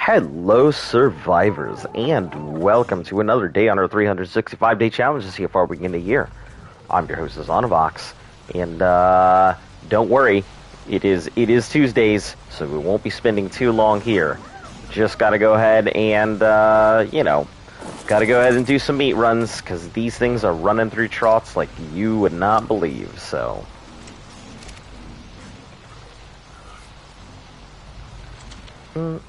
Hello, survivors, and welcome to another day on our 365-day challenge to see how far we can get in a year. I'm your host, Zonovox, and don't worry, it is Tuesdays, so we won't be spending too long here. Just gotta go ahead and, gotta go ahead and do some meat runs, because these things are running through trots like you would not believe, so... As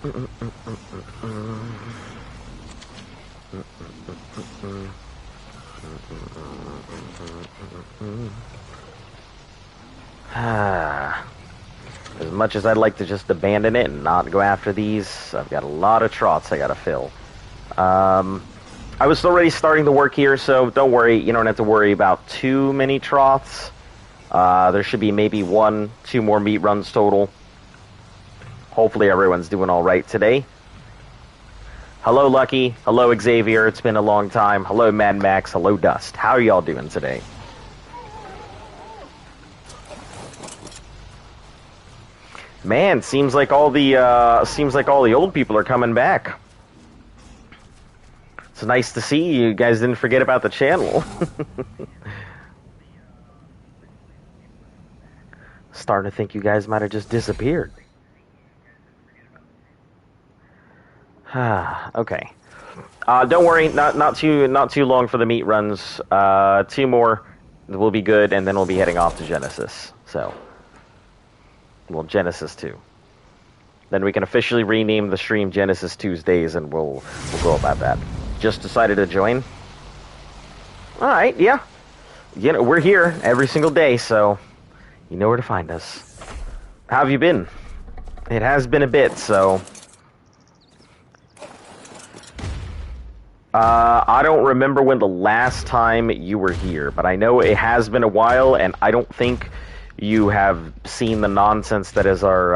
much as I'd like to just abandon it and not go after these, I've got a lot of trots I gotta fill. I was already starting the work here, so don't worry, you don't have to worry about too many trots. There should be maybe 1-2 more meat runs total. Hopefully everyone's doing alright today. Hello, Lucky. Hello, Xavier. It's been a long time. Hello, Mad Max. Hello, Dust. How are y'all doing today? Man, seems like all the old people are coming back. It's nice to see you guys didn't forget about the channel. Starting to think you guys might have just disappeared. Okay. Don't worry, not too long for the meat runs. 2 more will be good, and then we'll be heading off to Genesis. So, well, Genesis 2. Then we can officially rename the stream Genesis Tuesdays, and we'll go about that. Just decided to join. All right, yeah. You know, we're here every single day, so you know where to find us. How have you been? It has been a bit, so. I don't remember when the last time you were here, but I know it has been a while, and I don't think you have seen the nonsense that is our,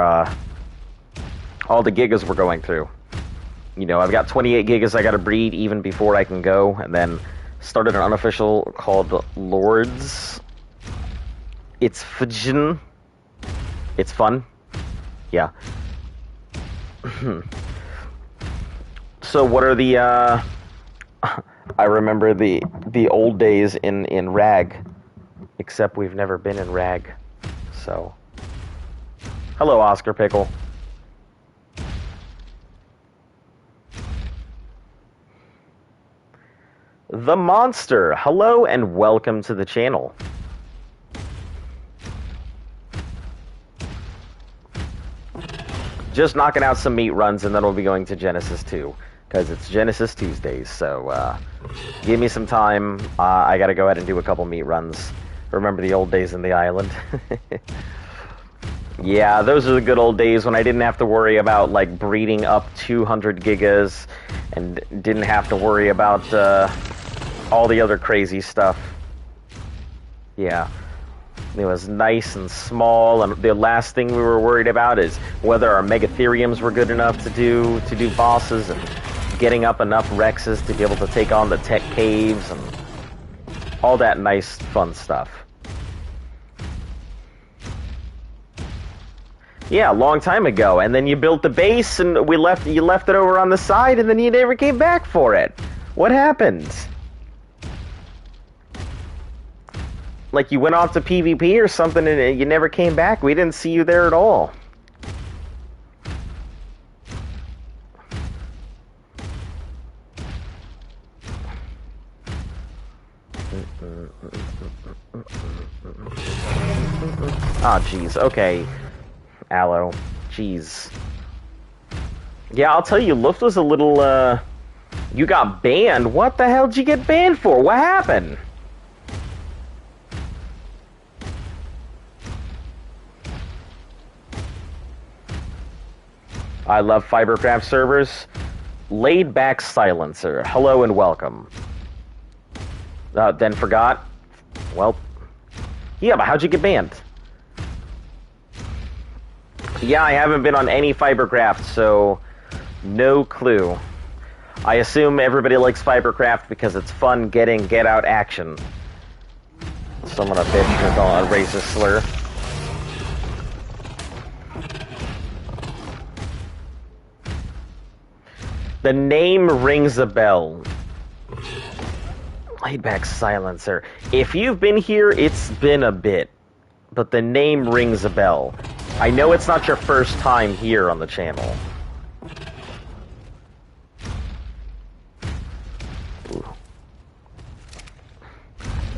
all the gigas we're going through. You know, I've got 28 gigas I gotta breed even before I can go, and then started an unofficial called Lords. It's Fujin. It's fun. Yeah. So what are the, I remember the old days in RAG, except we've never been in RAG, so. Hello, Oscar Pickle. The Monster, hello and welcome to the channel. Just knocking out some meat runs and then we'll be going to Genesis 2. Because it's Genesis Tuesdays, so give me some time. I gotta go ahead and do a couple meat runs. Remember the old days in the island? Yeah, those are the good old days when I didn't have to worry about, like, breeding up 200 gigas and didn't have to worry about all the other crazy stuff. Yeah. It was nice and small, and the last thing we were worried about is whether our Megatheriums were good enough to do bosses, and getting up enough Rexes to be able to take on the tech caves, and all that nice, fun stuff. Yeah, a long time ago, and then you built the base, and you left it over on the side, and then you never came back for it. What happened? Like you went off to PvP or something, and you never came back? We didn't see you there at all. Ah, jeez. Okay. Aloe. Jeez. Yeah, I'll tell you, Luft was a little, You got banned? What the hell did you get banned for? What happened? I love Fibercraft servers. Laid back silencer. Hello and welcome. Then forgot. Well. Yeah, but how'd you get banned? Yeah, I haven't been on any Fibercraft, so no clue. I assume everybody likes Fibercraft because it's fun getting get-out action. Someone a bitch for calling a racist slur. The name rings a bell. Laidback Silencer. If you've been here, it's been a bit. But the name rings a bell. I know it's not your first time here on the channel. Ooh.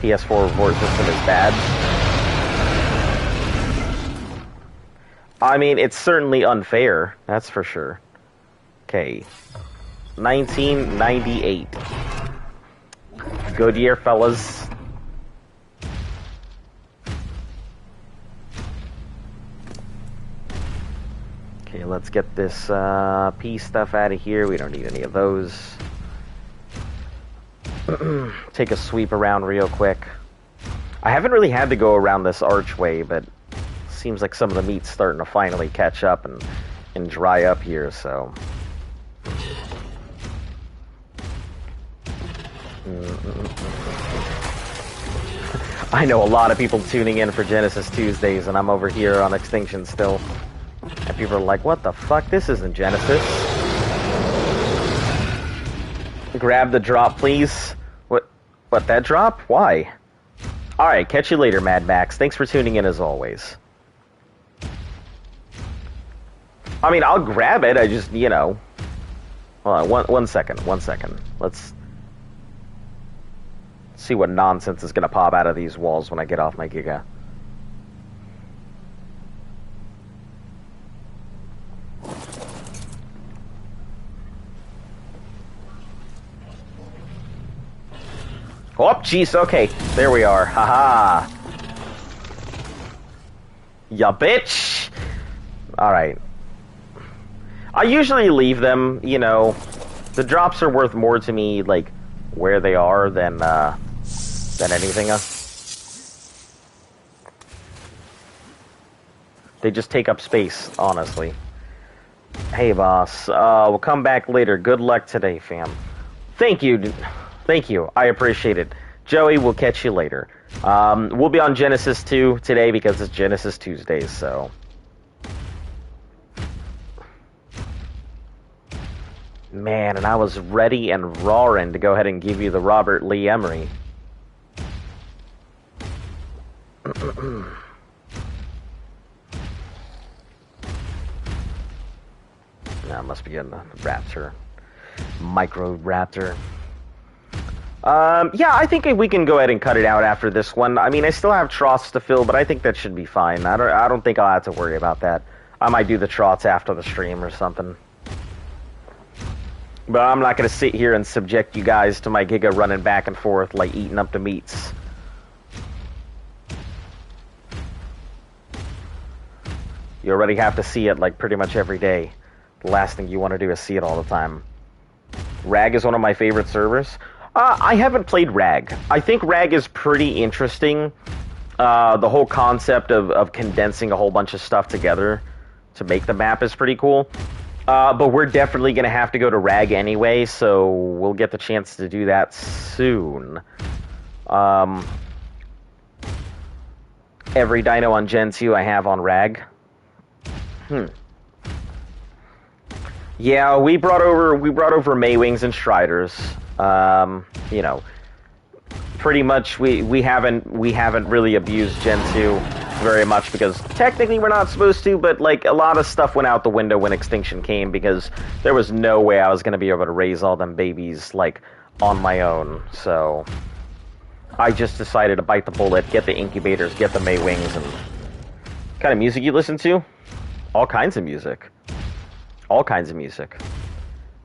PS4 reward system is bad. I mean, it's certainly unfair, that's for sure. Okay. 1998. Good year, fellas. Okay, let's get this P stuff out of here. We don't need any of those. Take a sweep around real quick. I haven't really had to go around this archway, but seems like some of the meat's starting to finally catch up and dry up here, so... I know a lot of people tuning in for Genesis Tuesdays, and I'm over here on Extinction still. And people are like, what the fuck? This isn't Genesis. Grab the drop, please. What, that drop? Why? Alright, catch you later, Mad Max. Thanks for tuning in as always. I mean, I'll grab it, I just, you know... Hold on, one second. Let's see what nonsense is gonna pop out of these walls when I get off my Giga. Oh, jeez, okay. There we are. Haha. Ya bitch! Alright. I usually leave them, you know. The drops are worth more to me, like, where they are than anything else. They just take up space, honestly. Hey, boss. We'll come back later. Good luck today, fam. Thank you. Thank you. I appreciate it. Joey, we'll catch you later. We'll be on Genesis 2 today because it's Genesis Tuesdays, so... Man, and I was ready and roaring to go ahead and give you the Robert Lee Emery. Nah, must be a Raptor. Micro Raptor. Yeah, I think we can go ahead and cut it out after this one. I mean, I still have trots to fill, but I think that should be fine. I don't think I'll have to worry about that. I might do the trots after the stream or something. But I'm not going to sit here and subject you guys to my Giga running back and forth, like eating up the meats. You already have to see it, like, pretty much every day. The last thing you want to do is see it all the time. RAG is one of my favorite servers. I haven't played RAG. I think RAG is pretty interesting. The whole concept of condensing a whole bunch of stuff together to make the map is pretty cool. But we're definitely going to have to go to RAG anyway, so we'll get the chance to do that soon. Every dino on Gen 2 I have on RAG. Yeah, we brought over Maywings and Striders. You know, pretty much we haven't really abused Gen 2 very much because technically we're not supposed to, but like a lot of stuff went out the window when Extinction came because there was no way I was going to be able to raise all them babies like on my own. So I just decided to bite the bullet, get the incubators, get the Maywings. And what kind of music you listen to? All kinds of music. All kinds of music.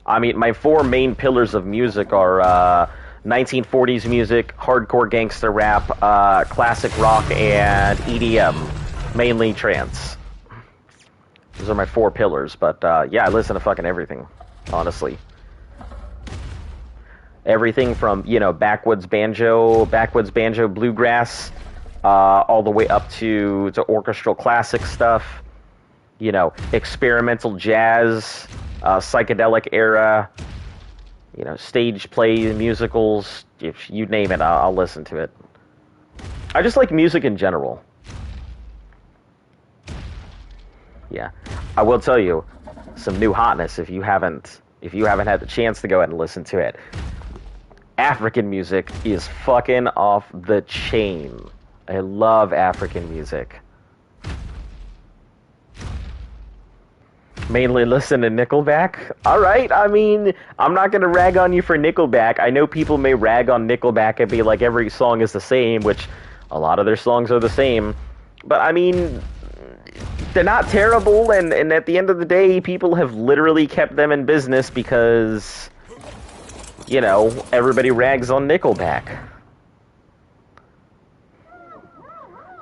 I mean, my four main pillars of music are 1940s music, hardcore gangster rap, classic rock, and EDM. Mainly trance. Those are my four pillars, but yeah, I listen to fucking everything, honestly. Everything from, you know, backwoods banjo, bluegrass, all the way up to orchestral classic stuff, you know, experimental jazz, psychedelic era, you know, stage play, musicals, if you name it, I'll listen to it. I just like music in general. Yeah. I will tell you, some new hotness if you haven't if you haven't had the chance to go ahead and listen to it. African music is fucking off the chain. I love African music. Mainly listen to Nickelback? Alright, I mean, I'm not gonna rag on you for Nickelback. I know people may rag on Nickelback and be like, every song is the same, which a lot of their songs are the same. But, I mean, they're not terrible, and at the end of the day, people have literally kept them in business because, you know, everybody rags on Nickelback.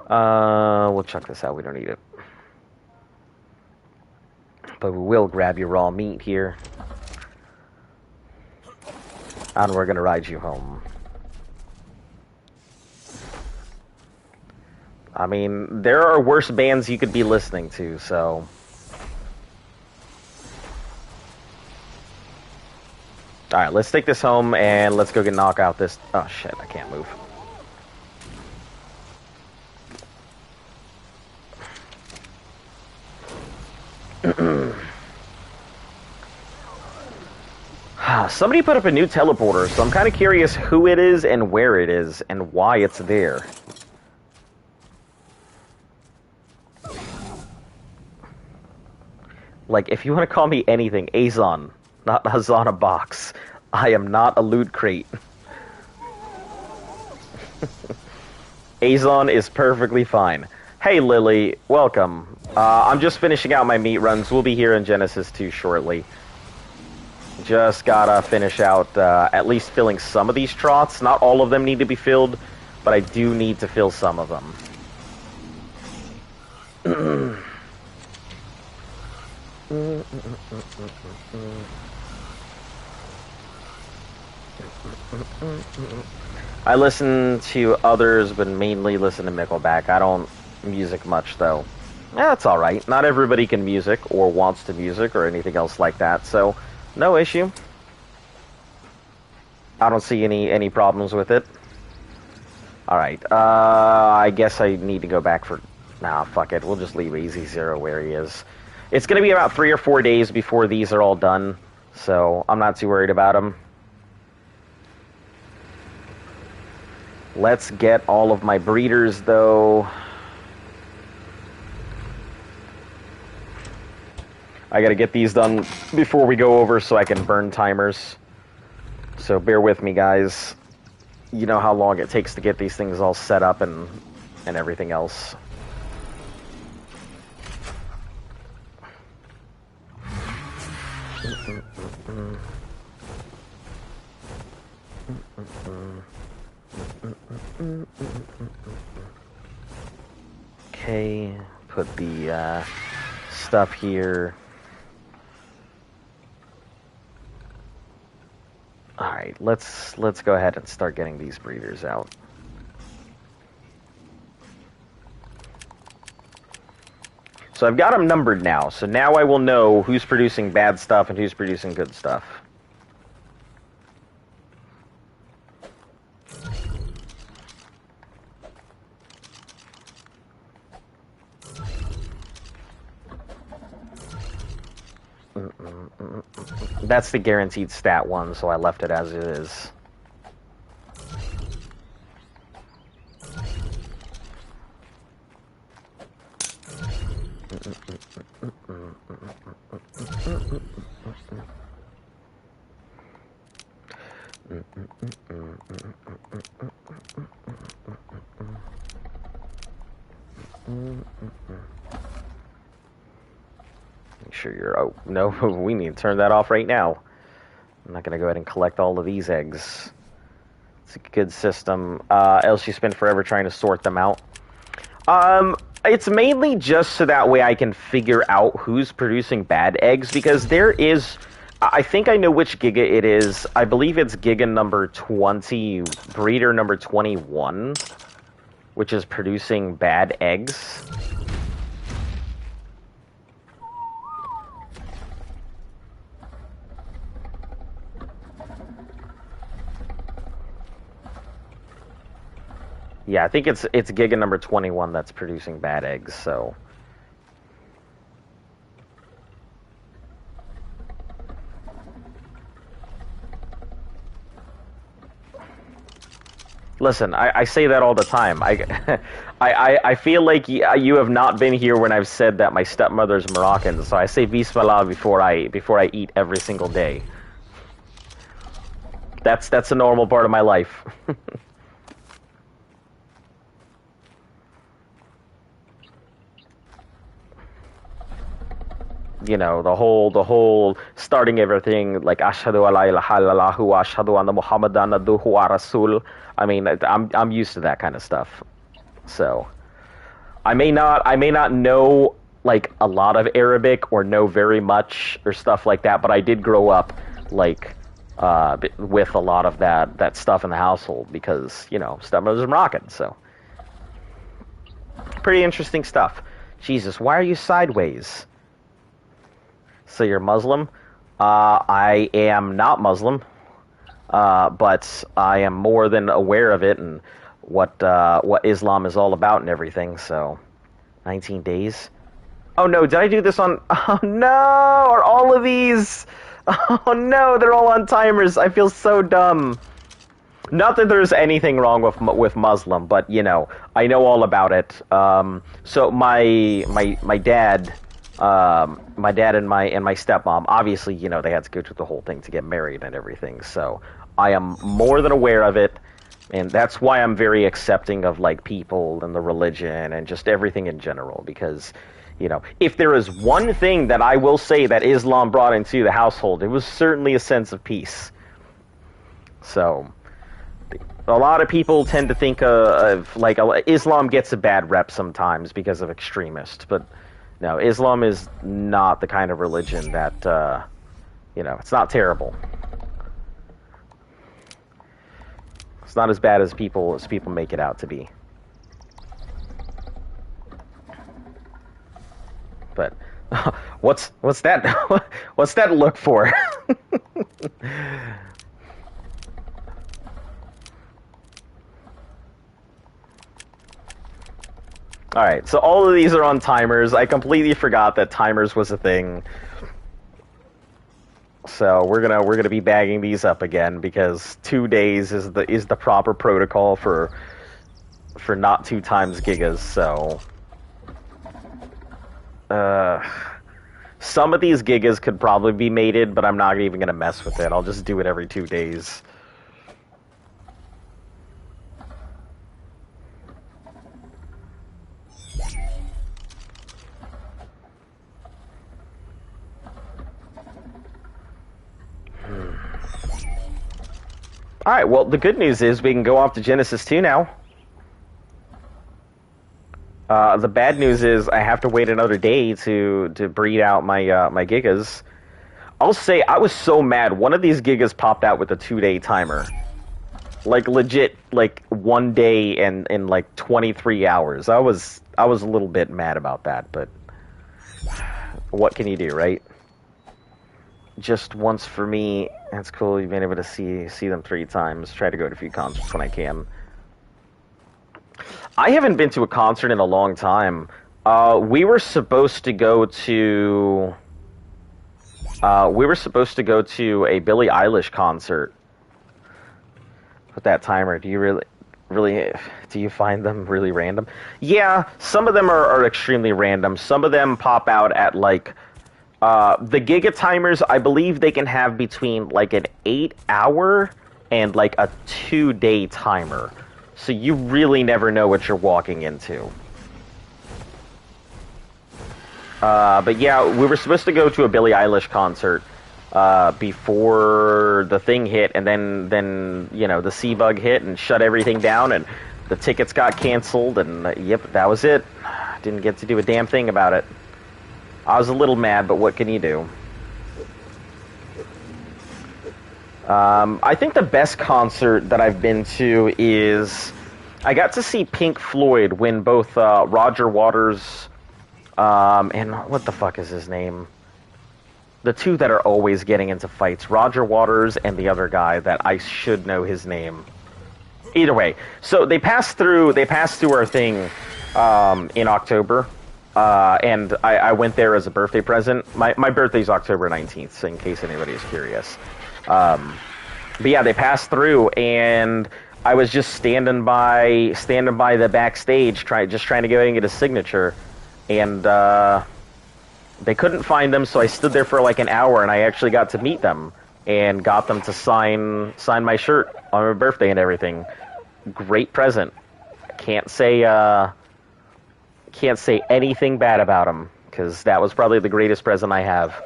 We'll check this out. We don't need it. But we will grab your raw meat here. And we're gonna ride you home. I mean, there are worse bands you could be listening to, so... Alright, let's take this home, and let's go knock out this... Oh, shit, I can't move. Somebody put up a new teleporter, so I'm kind of curious who it is and where it is and why it's there. Like, if you want to call me anything, Azon, not Hazana Box. I am not a loot crate. Azon is perfectly fine. Hey, Lily, welcome. I'm just finishing out my meat runs. We'll be here in Genesis 2 shortly. Just gotta finish out at least filling some of these trots. Not all of them need to be filled, but I do need to fill some of them. I listen to others, but mainly listen to Nickelback. I don't music much, though. Yeah, that's alright. Not everybody can music, or wants to music, or anything else like that, so no issue. I don't see any problems with it. Alright, I guess I need to go back for... Nah, fuck it. We'll just leave Easy Zero where he is. It's going to be about 3 or 4 days before these are all done, so I'm not too worried about them. Let's get all of my breeders, though. I gotta get these done before we go over so I can burn timers. So bear with me, guys. You know how long it takes to get these things all set up and everything else. Okay, put the stuff here. Alright, let's go ahead and start getting these breeders out. So I've got them numbered now, so now I will know who's producing bad stuff and who's producing good stuff. That's the guaranteed stat one, so I left it as it is. Make sure you're... Oh, no, we need to turn that off right now. I'm not going to go ahead and collect all of these eggs. It's a good system. Else you spend forever trying to sort them out. It's mainly just so that way I can figure out who's producing bad eggs, because there is... I think I know which Giga it is. I believe it's Giga number 20, breeder number 21, which is producing bad eggs. Yeah, I think it's Giga number 21 that's producing bad eggs, so... Listen, I say that all the time. I feel like you have not been here when I've said that my stepmother's Moroccan, so I say Bismillah before I eat every single day. That's a normal part of my life. You know, the whole starting everything like ashhadu alla ilaha illallah wa ashhadu anna muhammadan abduhu wa rasul. I mean, I'm used to that kind of stuff. So, I may not know like a lot of Arabic or know very much or stuff like that, but I did grow up like with a lot of that stuff in the household because, you know, stepmother's Moroccan, so pretty interesting stuff. Jesus, why are you sideways? So you're Muslim? I am not Muslim, but I am more than aware of it and what Islam is all about and everything. So, 19 days. Oh no, did I do this on? Oh no, are all of these? Oh no, they're all on timers. I feel so dumb. Not that there's anything wrong with Muslim, but you know, I know all about it. So my dad. My dad and my stepmom, obviously, you know, they had to go through the whole thing to get married and everything. So I am more than aware of it, and that's why I'm very accepting of like people and the religion and just everything in general. Because, you know, if there is one thing that I will say that Islam brought into the household, it was certainly a sense of peace. So a lot of people tend to think of like Islam gets a bad rep sometimes because of extremists, but no, Islam is not the kind of religion that, you know, it's not terrible. It's not as bad as people make it out to be. But what's that? What's that look for? Alright, so all of these are on timers. I completely forgot that timers was a thing. So we're gonna be bagging these up again because 2 days is the proper protocol for not 2 times gigas, so some of these gigas could probably be mated, but I'm not even gonna mess with it. I'll just do it every 2 days. Alright, well, the good news is we can go off to Genesis 2 now. The bad news is I have to wait another day to breed out my my gigas. I'll say I was so mad. One of these gigas popped out with a 2-day timer. Like legit, like 1 day and in like 23 hours. I was a little bit mad about that, but what can you do, right? Just once for me. That's cool. You've been able to see them 3 times. Try to go to a few concerts when I can. I haven't been to a concert in a long time. We were supposed to go to a Billie Eilish concert. With that timer, do you really do you find them really random? Yeah, some of them are extremely random. Some of them pop out at like the giga timers. I believe they can have between like an 8-hour and like a 2-day timer. So you really never know what you're walking into. But yeah, we were supposed to go to a Billie Eilish concert before the thing hit, and then you know, the C-bug hit and shut everything down, and the tickets got canceled, and yep, that was it. Didn't get to do a damn thing about it. I was a little mad, but what can you do? I think the best concert that I've been to is I got to see Pink Floyd when both Roger Waters and what the fuck is his name? The two that are always getting into fights, Roger Waters and the other guy that I should know his name. Either way, so they passed through our thing in October. And I went there as a birthday present. My birthday's October 19th, so in case anybody is curious. But yeah, they passed through, and I was just standing by the backstage, trying to go and get a signature, and they couldn't find them, so I stood there for like an hour, and I actually got to meet them and got them to sign my shirt on my birthday and everything. Great present. Can't say anything bad about them, because that was probably the greatest present I have.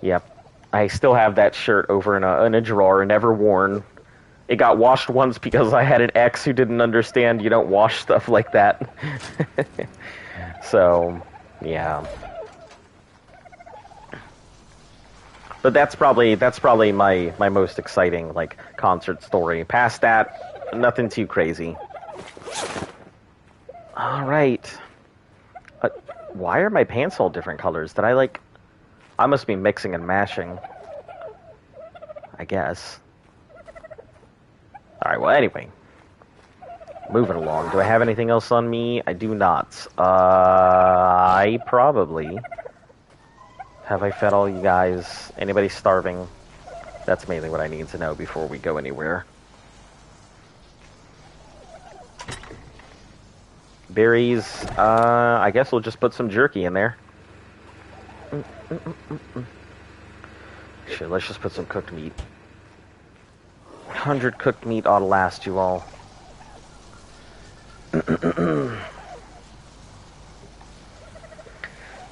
Yep. I still have that shirt over in a drawer, never worn. It got washed once because I had an ex who didn't understand you don't wash stuff like that. So, yeah. But that's probably my most exciting like concert story. Past that, nothing too crazy. All right. Why are my pants all different colors? Did I must be mixing and mashing, I guess. Alright, well, anyway. Moving along. Do I have anything else on me? I do not. I probably... Have I fed all you guys? Anybody starving? That's mainly what I need to know before we go anywhere. Berries. I guess we'll just put some jerky in there. Shit, let's just put some cooked meat. 100 cooked meat ought to last you all.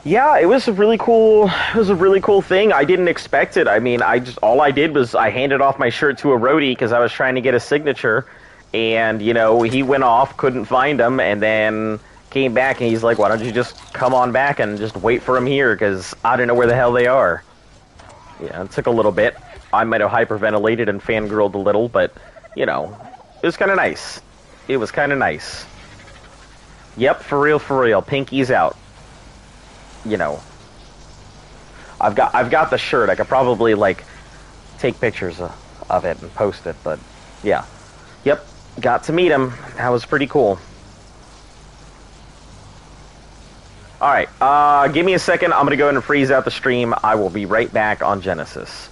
Yeah, it was a really cool thing. I didn't expect it. I mean, all I did was I handed off my shirt to a roadie because I was trying to get a signature, and you know, he went off, couldn't find him, and then came back and he's like, "Why don't you just come on back and just wait for him here, because I don't know where the hell they are." Yeah, it took a little bit. I might have hyperventilated and fangirled a little, but, you know, it was kind of nice. It was kind of nice. Yep, for real, pinkies out. You know, I've got the shirt. I could probably, like, take pictures of it and post it, but, yeah. Yep, got to meet him. That was pretty cool. Alright, give me a second. I'm gonna go ahead and freeze out the stream. I will be right back on Genesis.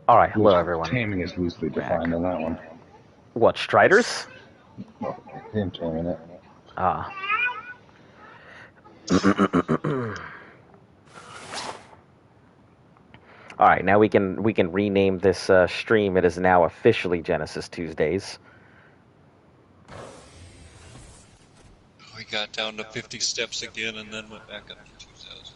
Alright, hello everyone. Taming is loosely defined on that one. What, Striders? Well, him taming it. Ah. Alright, now we can rename this stream. It is now officially Genesis Tuesdays. We got down to 50 steps again and then went back up to 2,000.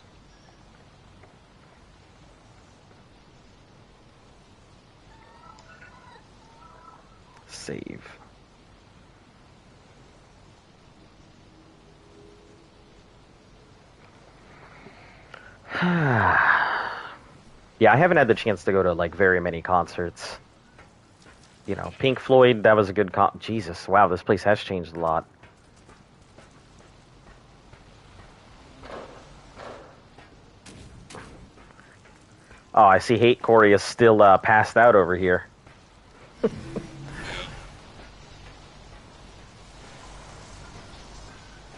Save. Yeah, I haven't had the chance to go to, like, very many concerts. You know, Pink Floyd, that was a good Jesus, wow, this place has changed a lot. Oh, I see Corey is still passed out over here.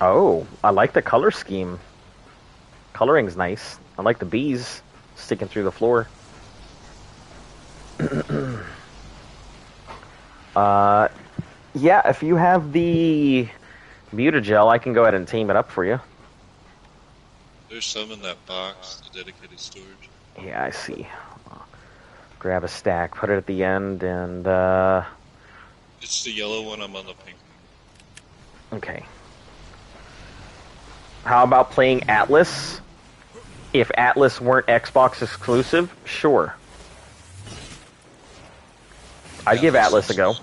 Oh, I like the color scheme. Coloring's nice. I like the bees sticking through the floor. Yeah, if you have the mutagel, I can go ahead and tame it up for you. There's some in that box, the dedicated storage. Yeah, I see. Grab a stack, put it at the end, and It's the yellow one, I'm on the pink. Okay. How about playing Atlas? If Atlas weren't Xbox exclusive, sure. I'd give Atlas a go.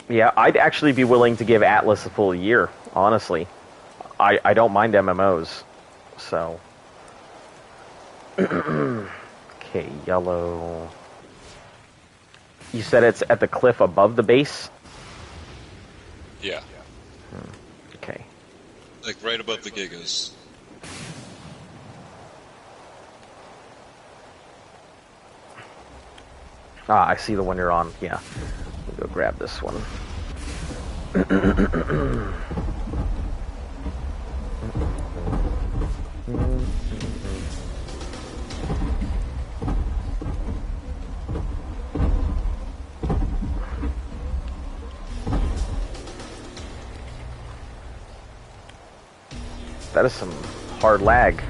Yeah, I'd actually be willing to give Atlas a full year, honestly. I don't mind MMOs, so... Okay, yellow... You said it's at the cliff above the base? Yeah. Okay. Like right above the gigas. Ah, I see the one you're on. Yeah. We'll go grab this one. That is some hard lag.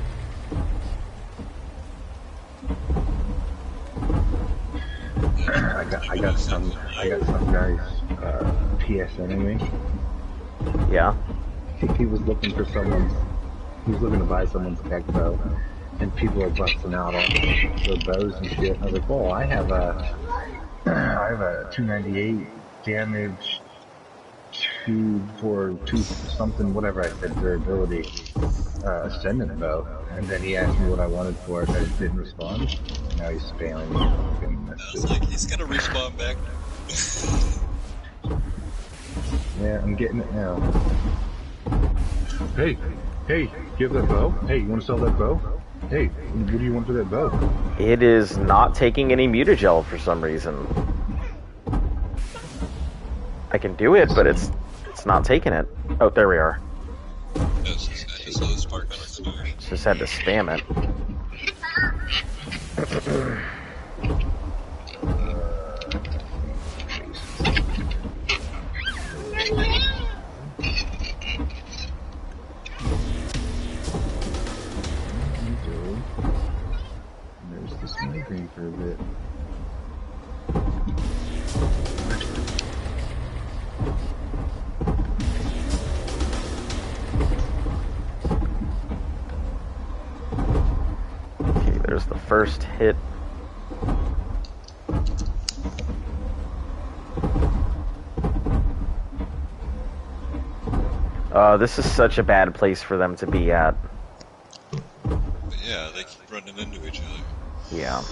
I got some guys PSNing me. Yeah. He was looking for someone's. He was looking to buy someone's tech bow, and people are busting out all their bows and shit. I was like, "Well, I have a 298 damage, 2 something, whatever I said, durability, ascendant bow." And then he asked me what I wanted for it. I just didn't respond. Now he's spamming me. I was like, he's gonna respawn back. Yeah, I'm getting it now. Hey, do you have that bow? Hey, you want to sell that bow? Hey, what do you want for that bow? It is not taking any mutagel for some reason. I can do it, but it's not taking it. Oh, there we are. I just saw the spark on its door. Just had to spam it. There's the sniping for a bit. Okay, there's the first hit. This is such a bad place for them to be at. But yeah, they keep running into each other. Yeah.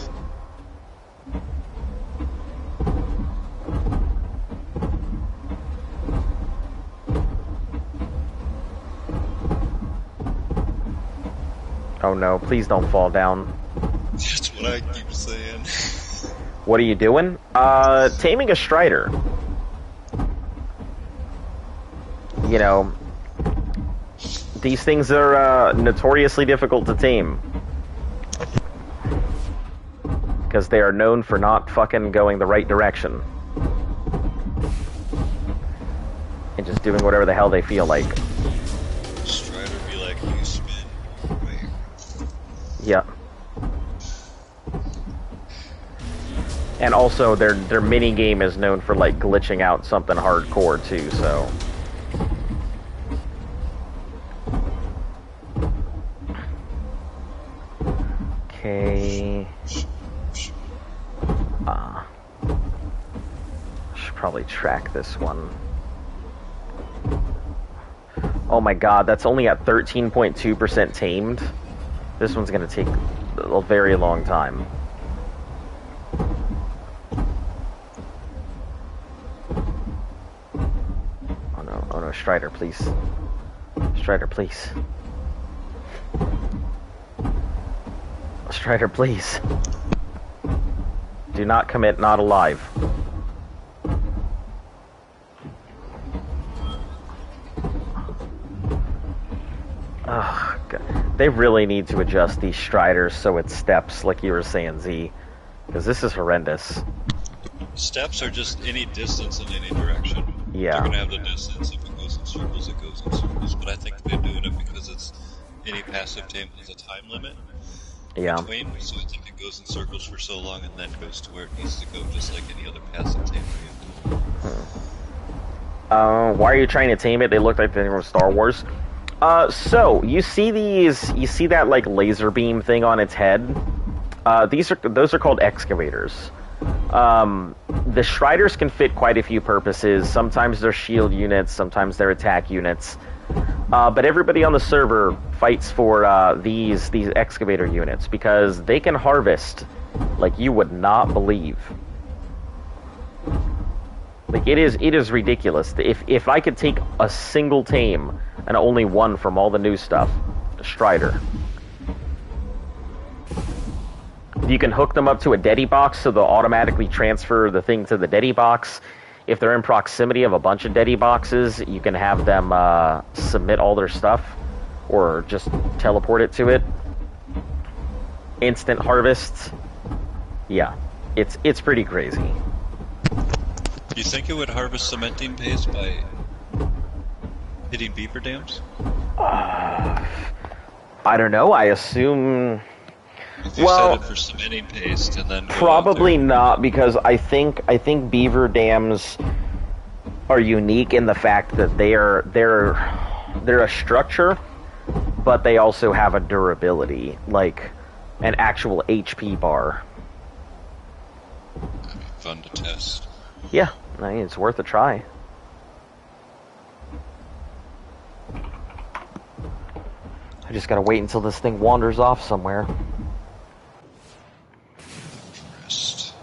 Oh no, please don't fall down. That's what I keep saying. What are you doing? Taming a Strider. You know, these things are notoriously difficult to tame. Because they are known for not fucking going the right direction. And just doing whatever the hell they feel like. Strider be like, you spin. Wait. Yeah. And also, their mini game is known for like glitching out something hardcore too. So. Okay. Should probably track this one. Oh my god, that's only at 13.2% tamed. This one's gonna take a very long time. Oh no, Strider, please. Strider, please. Strider, please. Do not commit not alive. Oh, God. They really need to adjust these Striders so it steps, like you were saying, Z. Because this is horrendous. Steps are just any distance in any direction. Yeah. They're gonna have the distance. If it goes in circles, it goes in circles. But I think they're doing it because it's any passive tame has a time limit. Yeah. between, so I think it goes in circles for so long and then goes to where it needs to go, just like any other passive tamer. Why are you trying to tame it? They look like they're from Star Wars. So you see that like laser beam thing on its head? Those are called excavators. The Striders can fit quite a few purposes. Sometimes they're shield units, sometimes they're attack units. But everybody on the server fights for these excavator units because they can harvest like you would not believe. Like it is ridiculous. If I could take a single tame and only one from all the new stuff, Strider. You can hook them up to a Dedi box, so they'll automatically transfer the thing to the Dedi box. If they're in proximity of a bunch of Dedi boxes, you can have them submit all their stuff, or just teleport it to it. Instant harvests. Yeah, it's pretty crazy. Do you think it would harvest cementing paste by hitting beaver dams? I don't know. I assume. If you set it for cementing paste and then probably not, because I think beaver dams are unique in the fact that they're a structure, but they also have a durability, like an actual HP bar. That'd be fun to test. Yeah, I mean, it's worth a try. I just gotta wait until this thing wanders off somewhere. Rest.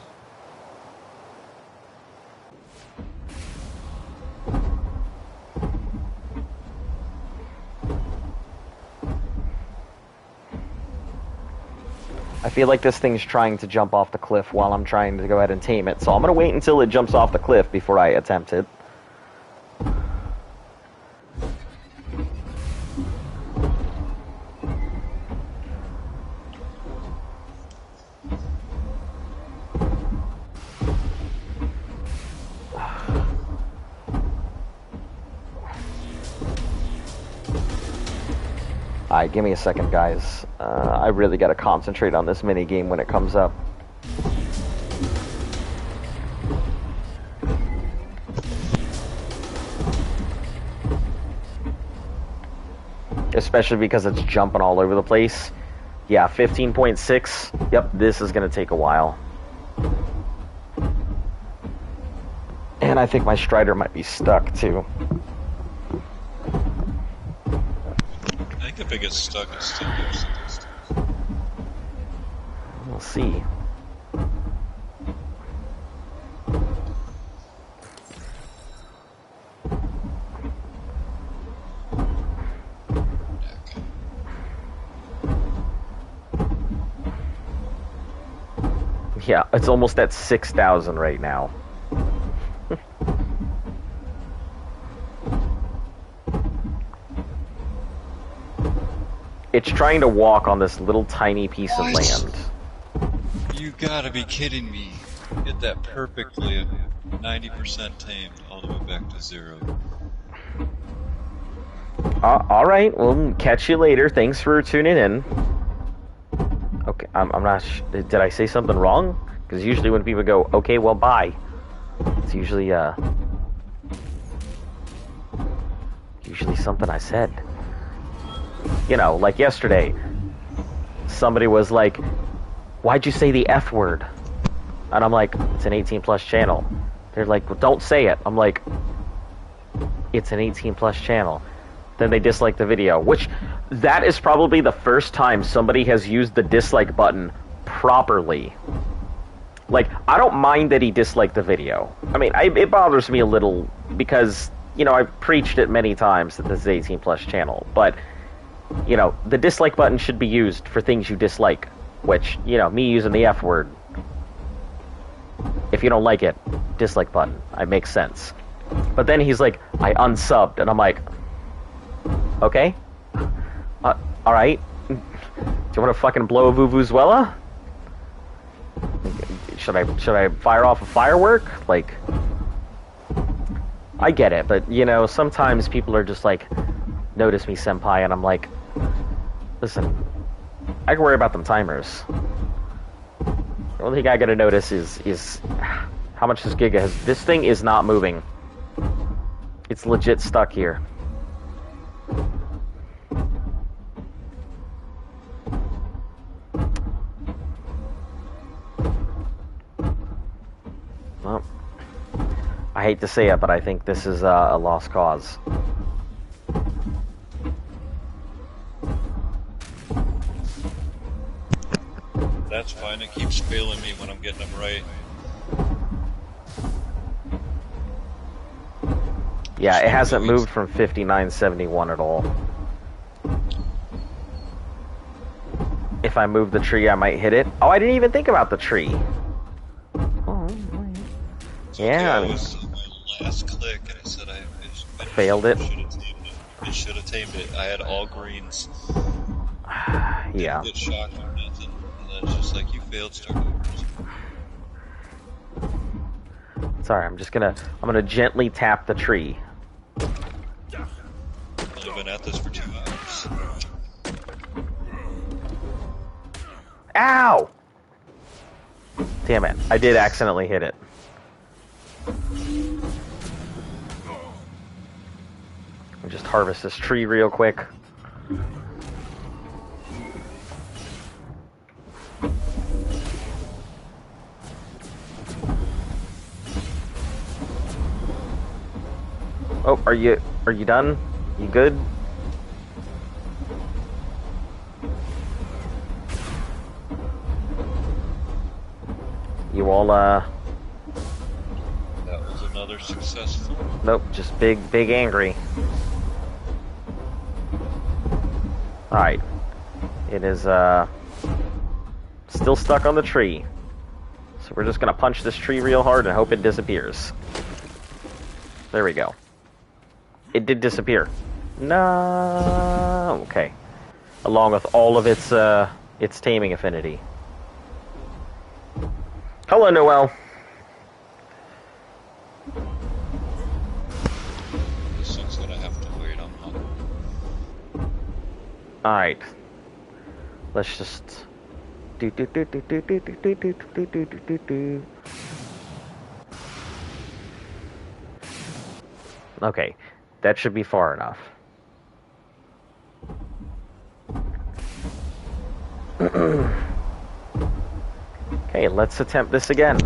I feel like this thing's trying to jump off the cliff while I'm trying to go ahead and tame it, so I'm gonna wait until it jumps off the cliff before I attempt it. Alright, give me a second, guys. I really gotta concentrate on this mini game when it comes up. Especially because it's jumping all over the place. Yeah, 15.6. Yep, this is gonna take a while. And I think my Strider might be stuck, too. I think if it gets stuck, it still goes. We'll see. Yeah, it's almost at 6,000 right now. It's trying to walk on this little tiny piece of land. You gotta be kidding me. Hit that perfectly, 90% tamed, all the way back to 0. Alright, we'll catch you later. Thanks for tuning in. Okay, I'm not did I say something wrong? Because usually when people go, okay, well, bye, it's usually something I said. You know, like yesterday, somebody was like, why'd you say the F word? And I'm like, it's an 18+ channel. They're like, well, don't say it. I'm like, it's an 18+ channel. Then they dislike the video, which that is probably the first time somebody has used the dislike button properly. Like, I don't mind that he disliked the video. I mean, it bothers me a little because, you know, I've preached it many times that this is an 18+ channel, but, you know, the dislike button should be used for things you dislike, which, you know, me using the F word. If you don't like it, dislike button. It makes sense. But then he's like, I unsubbed, and I'm like, okay, alright. Do you want to fucking blow a Vuvuzuela? Should I fire off a firework? Like, I get it, but, you know, sometimes people are just like, notice me, senpai, and I'm like, listen, I can worry about them timers. The only thing I gotta notice is how much this Giga has. This thing is not moving. It's legit stuck here. Well, I hate to say it, but I think this is a lost cause. That's fine, it keeps failing me when I'm getting them right. Yeah, it hasn't moved from 5971 at all. If I move the tree, I might hit it. Oh, I didn't even think about the tree. Oh, yeah. Okay, I was on my last click, and I said I failed it. It should have tamed it. I had all greens. Yeah. Didn't get shocked or nothing, and then it's just like, you failed, start over. Sorry, I'm gonna gently tap the tree. I've only been at this for 2 hours. Ow! Damn it, I did accidentally hit it. I'll just harvest this tree real quick. Oh, are you done? You good? You all That was another successful. Nope, just big angry. Alright. It is still stuck on the tree. So we're just gonna punch this tree real hard and hope it disappears. There we go. It did disappear. No. Okay. Along with all of its taming affinity. Hello, Noel. This one's gonna have to wait. I'm hungry. All right. Let's just do. Okay, that should be far enough. Okay, let's attempt this again.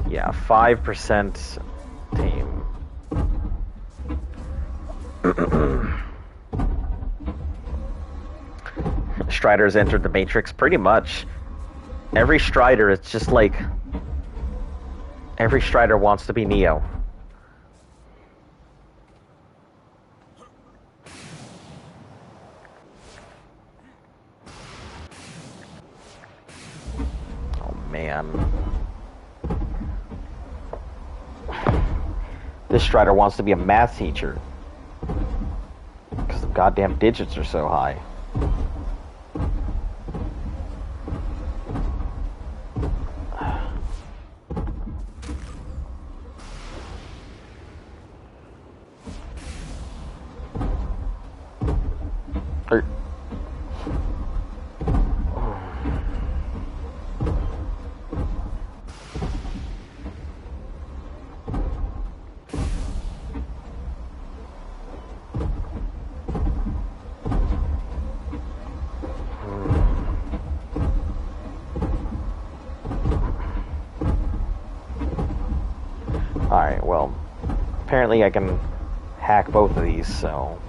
Yeah, 5% tame. Strider's entered the Matrix pretty much. Every Strider, it's just like every Strider wants to be Neo. Oh man. This Strider wants to be a math teacher. Because the goddamn digits are so high. Alright, well, apparently I can hack both of these, so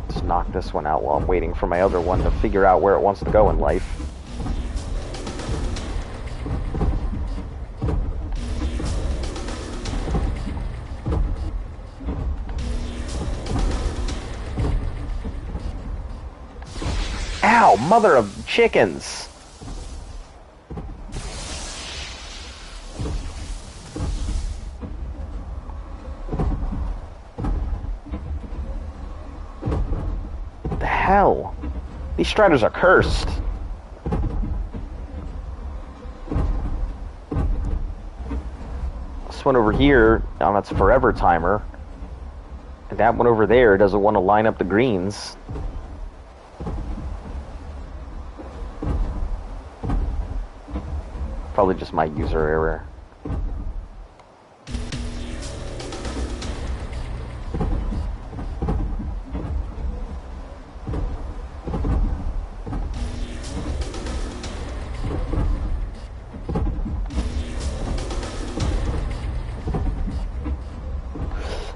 let's knock this one out while I'm waiting for my other one to figure out where it wants to go in life. Ow, mother of chickens! hell? These Striders are cursed. This one over here, that's a forever timer. And that one over there doesn't want to line up the greens. Probably just my user error.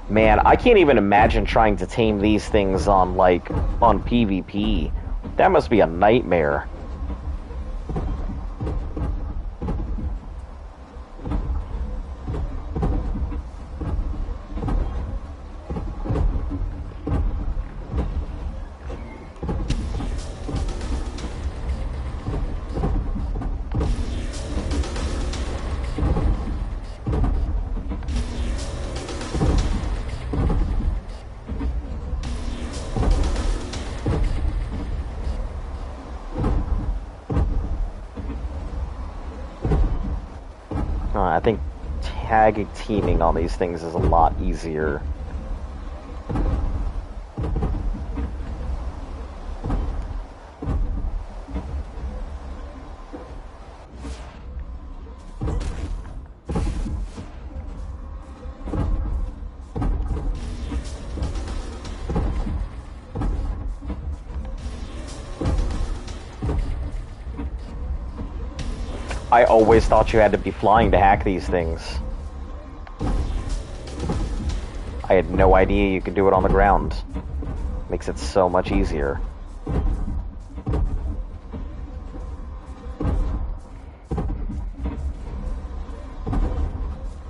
Man, I can't even imagine trying to tame these things on, like, on PvP. That must be a nightmare. I think tag teaming on these things is a lot easier. I always thought you had to be flying to hack these things. I had no idea you could do it on the ground. Makes it so much easier.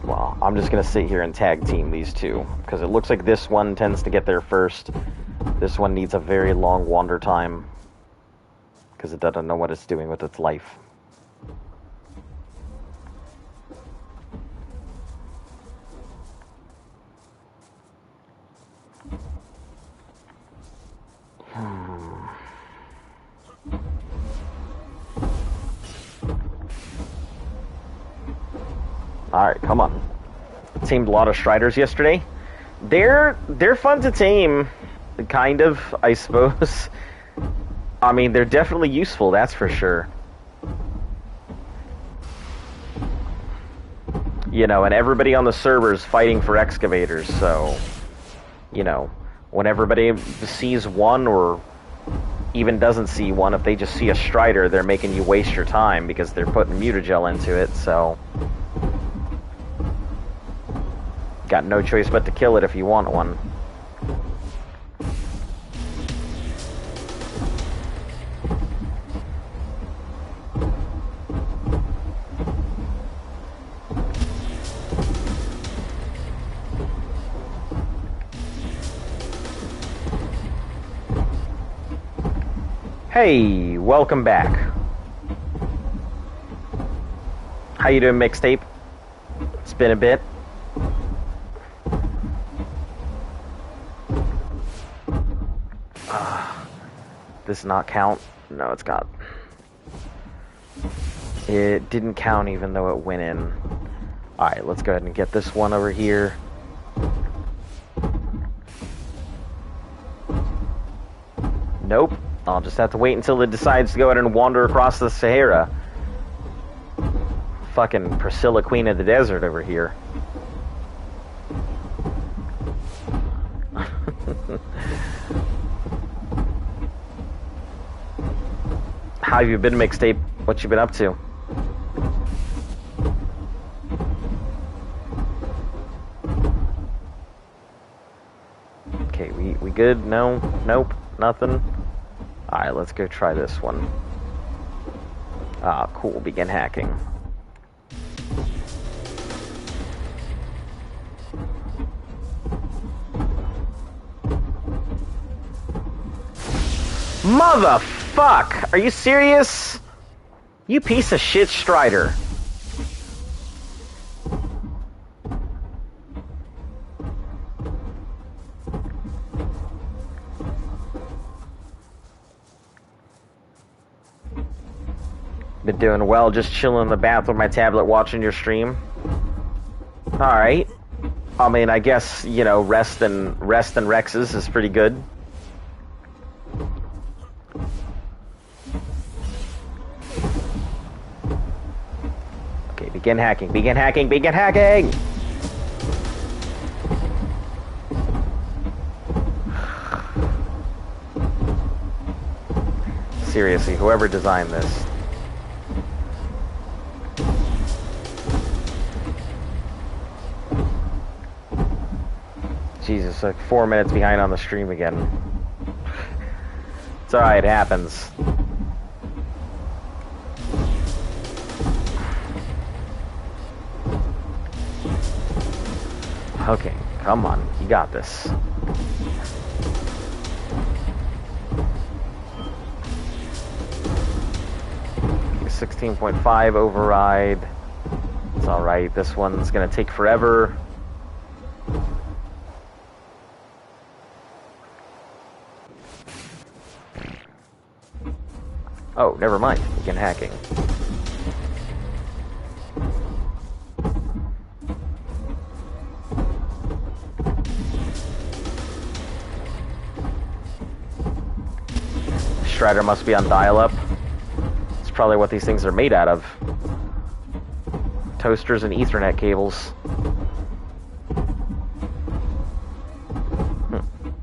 Well, I'm just gonna sit here and tag team these two, because it looks like this one tends to get there first. This one needs a very long wander time, because it doesn't know what it's doing with its life. Alright, come on. Tamed a lot of Striders yesterday. They're fun to tame, kind of, I suppose. I mean, they're definitely useful, that's for sure. You know, and everybody on the server's fighting for excavators, so, you know, when everybody sees one or even doesn't see one, if they just see a Strider, they're making you waste your time because they're putting mutagel into it, so got no choice but to kill it if you want one. Hey, welcome back. How you doing, Mixtape? It's been a bit. Does not count? No, it's got. It didn't count even though it went in. Alright, let's go ahead and get this one over here. Nope. I'll just have to wait until it decides to go ahead and wander across the Sahara. Fucking Priscilla, Queen of the Desert over here. How have you been, Mixtape? What you been up to? Okay, we good? No? Nope? Nothing? Alright, let's go try this one. Ah, cool. Begin hacking. Motherfuck! Are you serious? You piece of shit Strider. Doing well, just chilling in the bath with my tablet watching your stream. Alright. I mean, I guess, you know, rest and Rex's is pretty good. Okay, begin hacking, begin hacking, begin hacking! Seriously, whoever designed this. Jesus, like 4 minutes behind on the stream again. It's alright, it happens. Okay, come on, you got this. 16.5 override. It's alright, this one's gonna take forever. Oh, never mind. Begin hacking. Strider must be on dial-up. It's probably what these things are made out of. Toasters and Ethernet cables.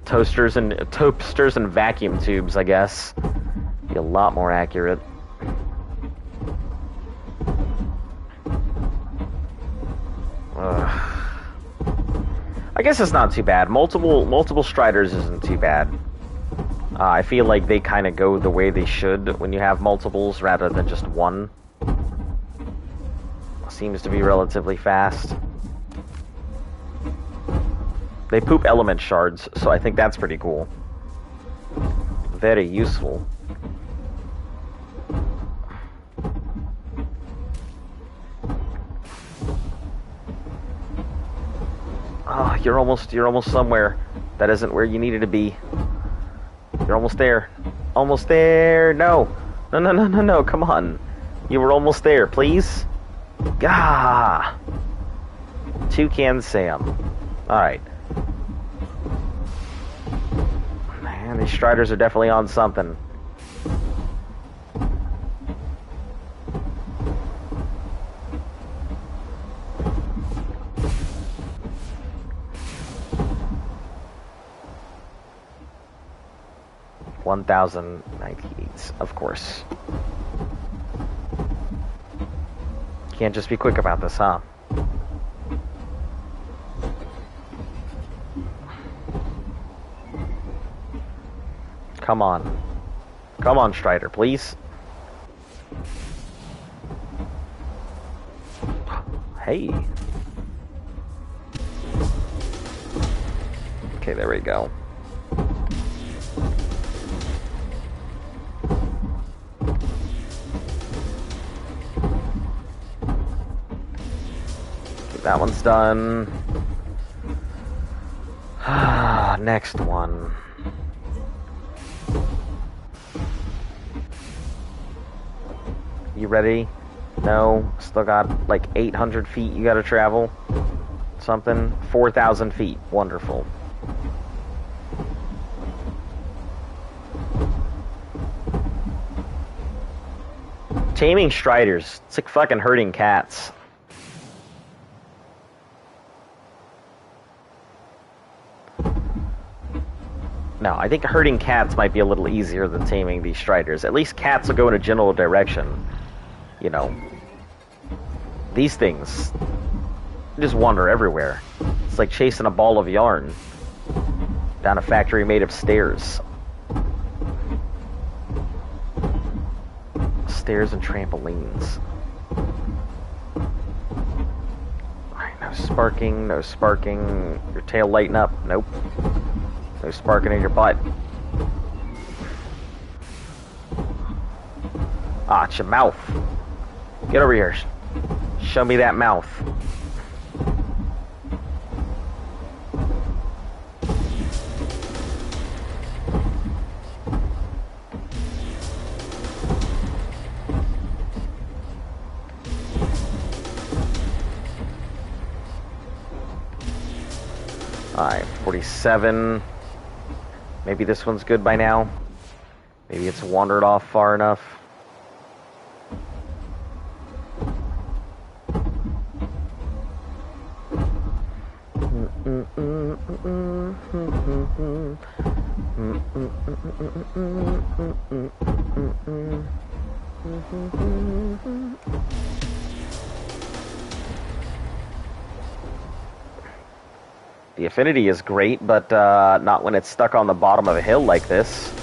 Toasters and vacuum tubes, I guess. Be a lot more accurate. I guess it's not too bad. Multiple Striders isn't too bad. I feel like they kind of go the way they should when you have multiples rather than just one. Seems to be relatively fast. They poop element shards, so I think that's pretty cool. Very useful. Oh, you're almost somewhere. That isn't where you needed to be. You're almost there. Almost there. No. No. Come on. You were almost there, please. Gah. Toucan Sam. Alright. Man, these Striders are definitely on something. $1,098, of course. Can't just be quick about this, huh? Come on. Come on, Strider, please. Hey. Okay, there we go. That one's done. Next one. You ready? No? Still got like 800 feet you gotta travel? Something? 4,000 feet. Wonderful. Taming Striders. It's like fucking herding cats. No, I think herding cats might be a little easier than taming these Striders. At least cats will go in a general direction. You know. These things just wander everywhere. It's like chasing a ball of yarn down a factory made of stairs. Stairs and trampolines. Alright, no sparking, no sparking. Your tail lighting up. Nope. No sparking in your butt. Ah, it's your mouth. Get over here. Show me that mouth. Alright, 47. Maybe this one's good by now. Maybe it's wandered off far enough. The affinity is great, but not when it's stuck on the bottom of a hill like this.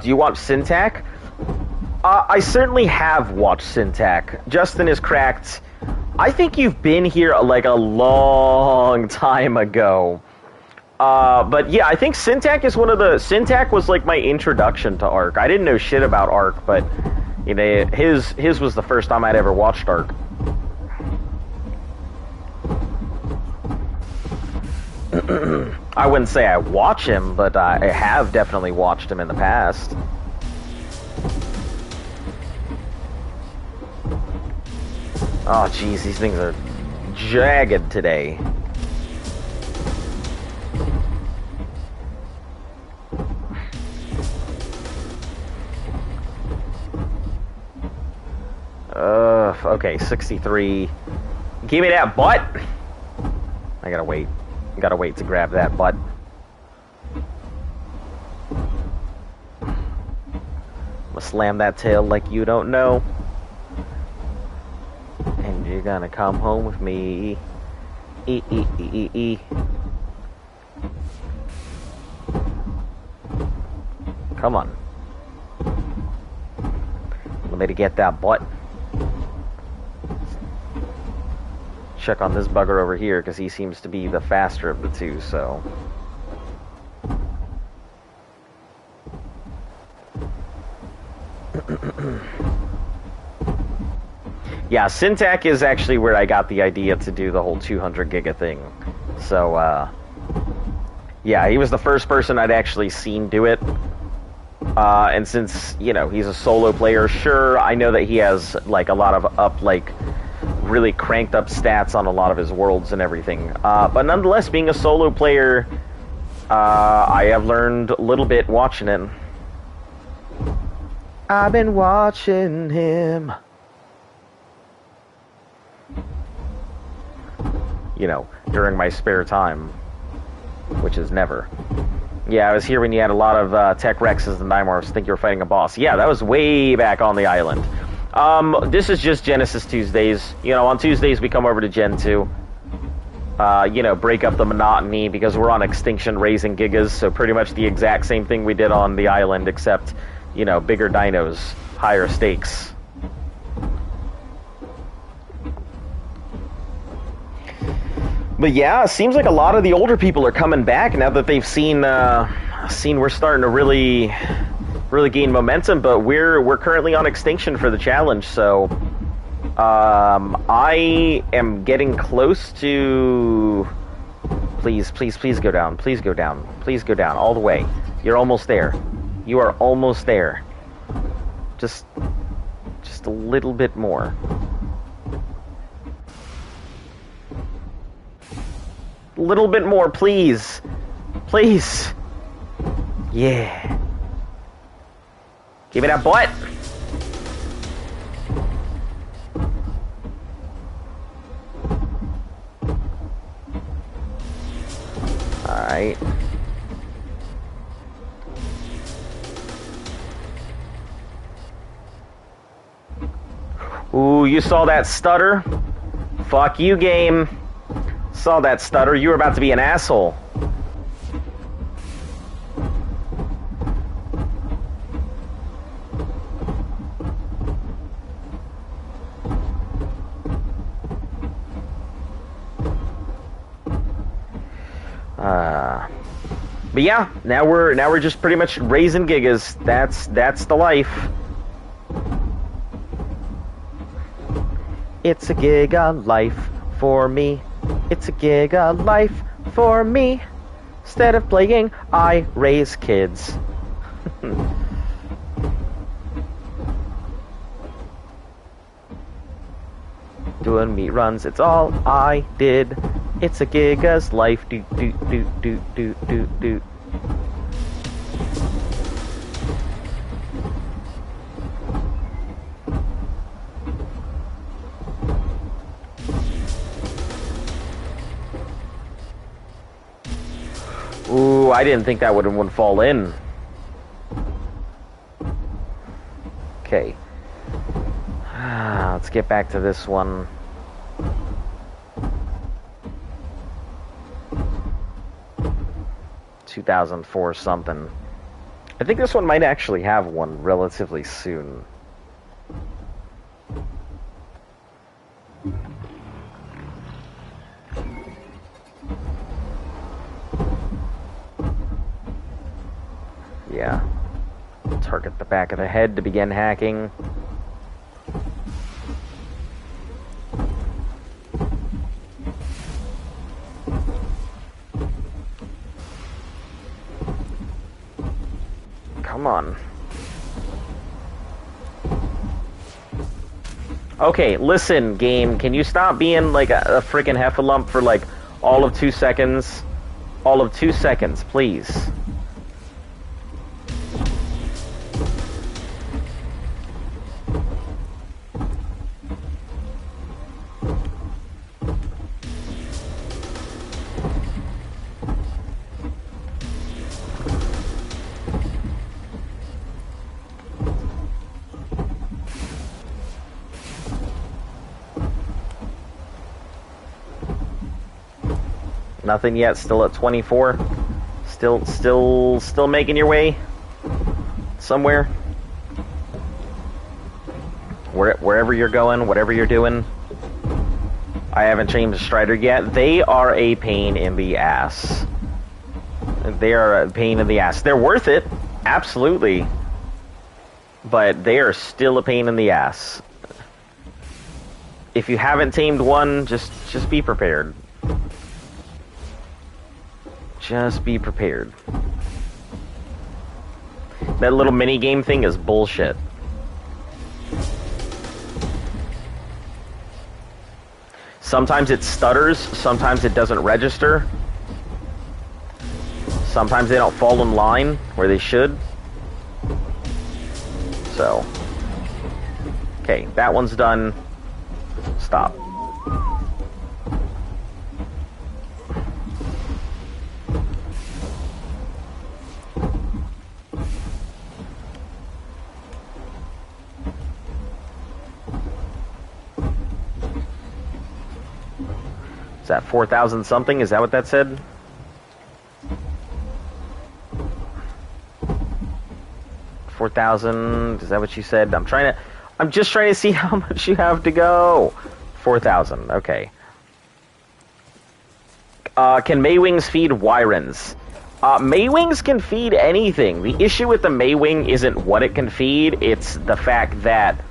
Do you watch Syntac? I certainly have watched Syntac. Justin is cracked. I think you've been here like a long time ago. But yeah, I think Syntac is Syntac was like my introduction to Ark. I didn't know shit about Ark, but you know, his was the first time I'd ever watched Ark. I wouldn't say I watch him, but I have definitely watched him in the past. Oh jeez, these things are jagged today. Okay, 63. Give me that butt! I gotta wait. I gotta wait to grab that butt. I'm gonna slam that tail like you don't know. And you're gonna come home with me. Come on. Let me get that butt. Check on this bugger over here, because he seems to be the faster of the two, so... Yeah, Syntac is actually where I got the idea to do the whole 200 giga thing. So, yeah, he was the first person I'd actually seen do it. And since, you know, he's a solo player, sure, I know that he has, like, a lot of really cranked up stats on a lot of his worlds and everything. But nonetheless, being a solo player, I have learned a little bit watching him. I've been watching him. You know, during my spare time, which is never. Yeah, I was here when you had a lot of Tech Rexes and Dimorphs. think you were fighting a boss. Yeah, that was way back on the island. This is just Genesis Tuesdays. You know, on Tuesdays we come over to Gen 2. You know, break up the monotony because we're on Extinction raising gigas, so pretty much the exact same thing we did on the island, except, you know, bigger dinos, higher stakes. But yeah, it seems like a lot of the older people are coming back now that they've seen we're starting to really gain momentum. But we're currently on Extinction for the challenge, so I am getting close to. Please go down. Please go down. Please go down all the way. You're almost there. You are almost there. Just a little bit more. A little bit more, please. Please. Yeah. Give me that butt. Alright. Ooh, you saw that stutter? Fuck you, game. Saw that stutter. You were about to be an asshole. But yeah, now we're just pretty much raising gigas. That's the life. It's a giga life for me. It's a giga life for me. Instead of playing, I raise kids. Doing meat runs, it's all I did. It's a giga's life. Do do do do do do do. Ooh, I didn't think that would fall in. Okay. Let's get back to this one. $2004 something. I think this one might actually have one relatively soon. Yeah. Target the back of the head to begin hacking. Come on. Okay, listen, game. Can you stop being like a freaking heffalump for like all of 2 seconds? All of 2 seconds, please. Nothing yet. Still at 24. Still making your way somewhere. Wherever you're going, whatever you're doing. I haven't changed Strider yet. They are a pain in the ass. They are a pain in the ass. They're worth it, absolutely. But they are still a pain in the ass. If you haven't tamed one, just be prepared. Just be prepared. That little mini game thing is bullshit. Sometimes it stutters, sometimes it doesn't register. Sometimes they don't fall in line where they should. So. Okay, that one's done. Stop. Is that 4,000 something? Is that what that said? $4,000. Is that what you said? I'm just trying to see how much you have to go. 4,000. Okay. Can Maywings feed Wyrens? Maywings can feed anything. The issue with the Maywing isn't what it can feed. It's the fact that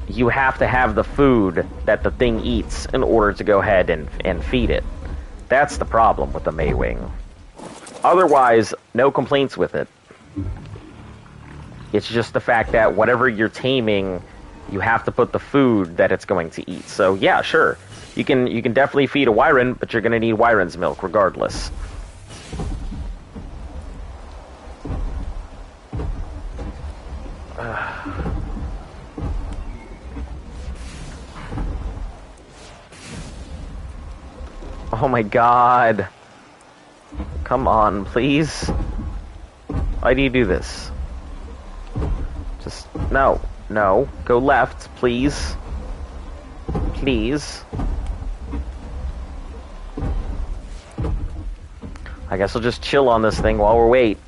you have to have the food that the thing eats in order to go ahead and feed it. That's the problem with the Maywing. Otherwise, no complaints with it. It's just the fact that whatever you're taming, you have to put the food that it's going to eat. So yeah, sure. You can definitely feed a Wyren, but you're going to need Wyren's milk regardless. Oh my god. Come on, please. Why do you do this? Just, no. No. Go left, please. Please. I guess we'll just chill on this thing while we wait.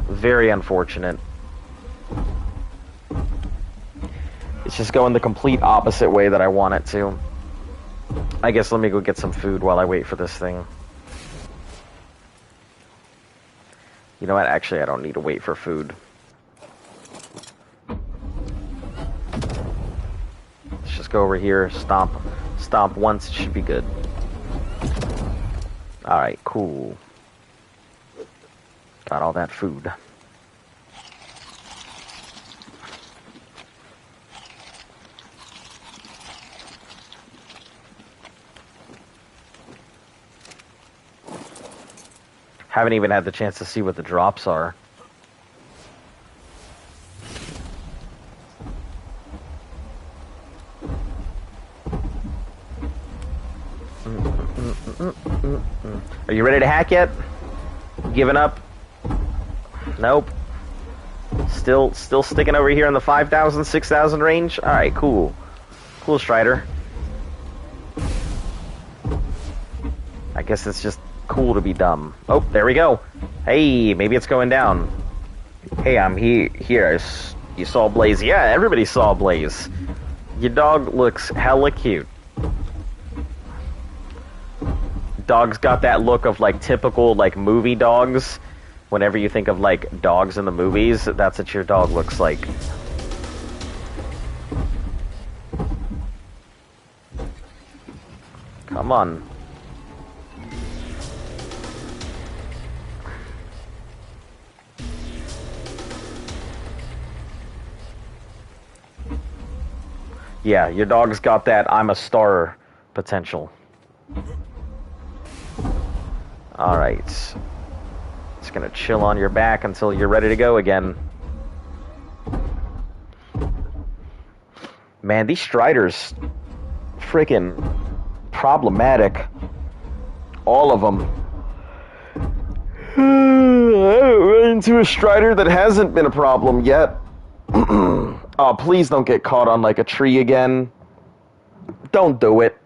Very unfortunate. It's just going the complete opposite way that I want it to. I guess let me go get some food while I wait for this thing. You know what? Actually, I don't need to wait for food. Let's just go over here, stomp once, it should be good. Alright, cool. Got all that food. Haven't even had the chance to see what the drops are. Are you ready to hack yet? Giving up? Nope. Still sticking over here in the 5,000, 6,000 range? Alright, cool. Cool, Strider. I guess it's just cool to be dumb. Oh, there we go. Hey, maybe it's going down. Hey, I'm here. You saw Blaze? Yeah, everybody saw Blaze. Your dog looks hella cute. Dog's got that look of like typical like movie dogs. Whenever you think of like dogs in the movies, that's what your dog looks like. Come on. Yeah, your dog's got that I'm a star potential. Alright. It's gonna chill on your back until you're ready to go again. Man, these Striders, freaking problematic. All of them. I haven't run into a Strider that hasn't been a problem yet. Oh, please don't get caught on like a tree again. Don't do it.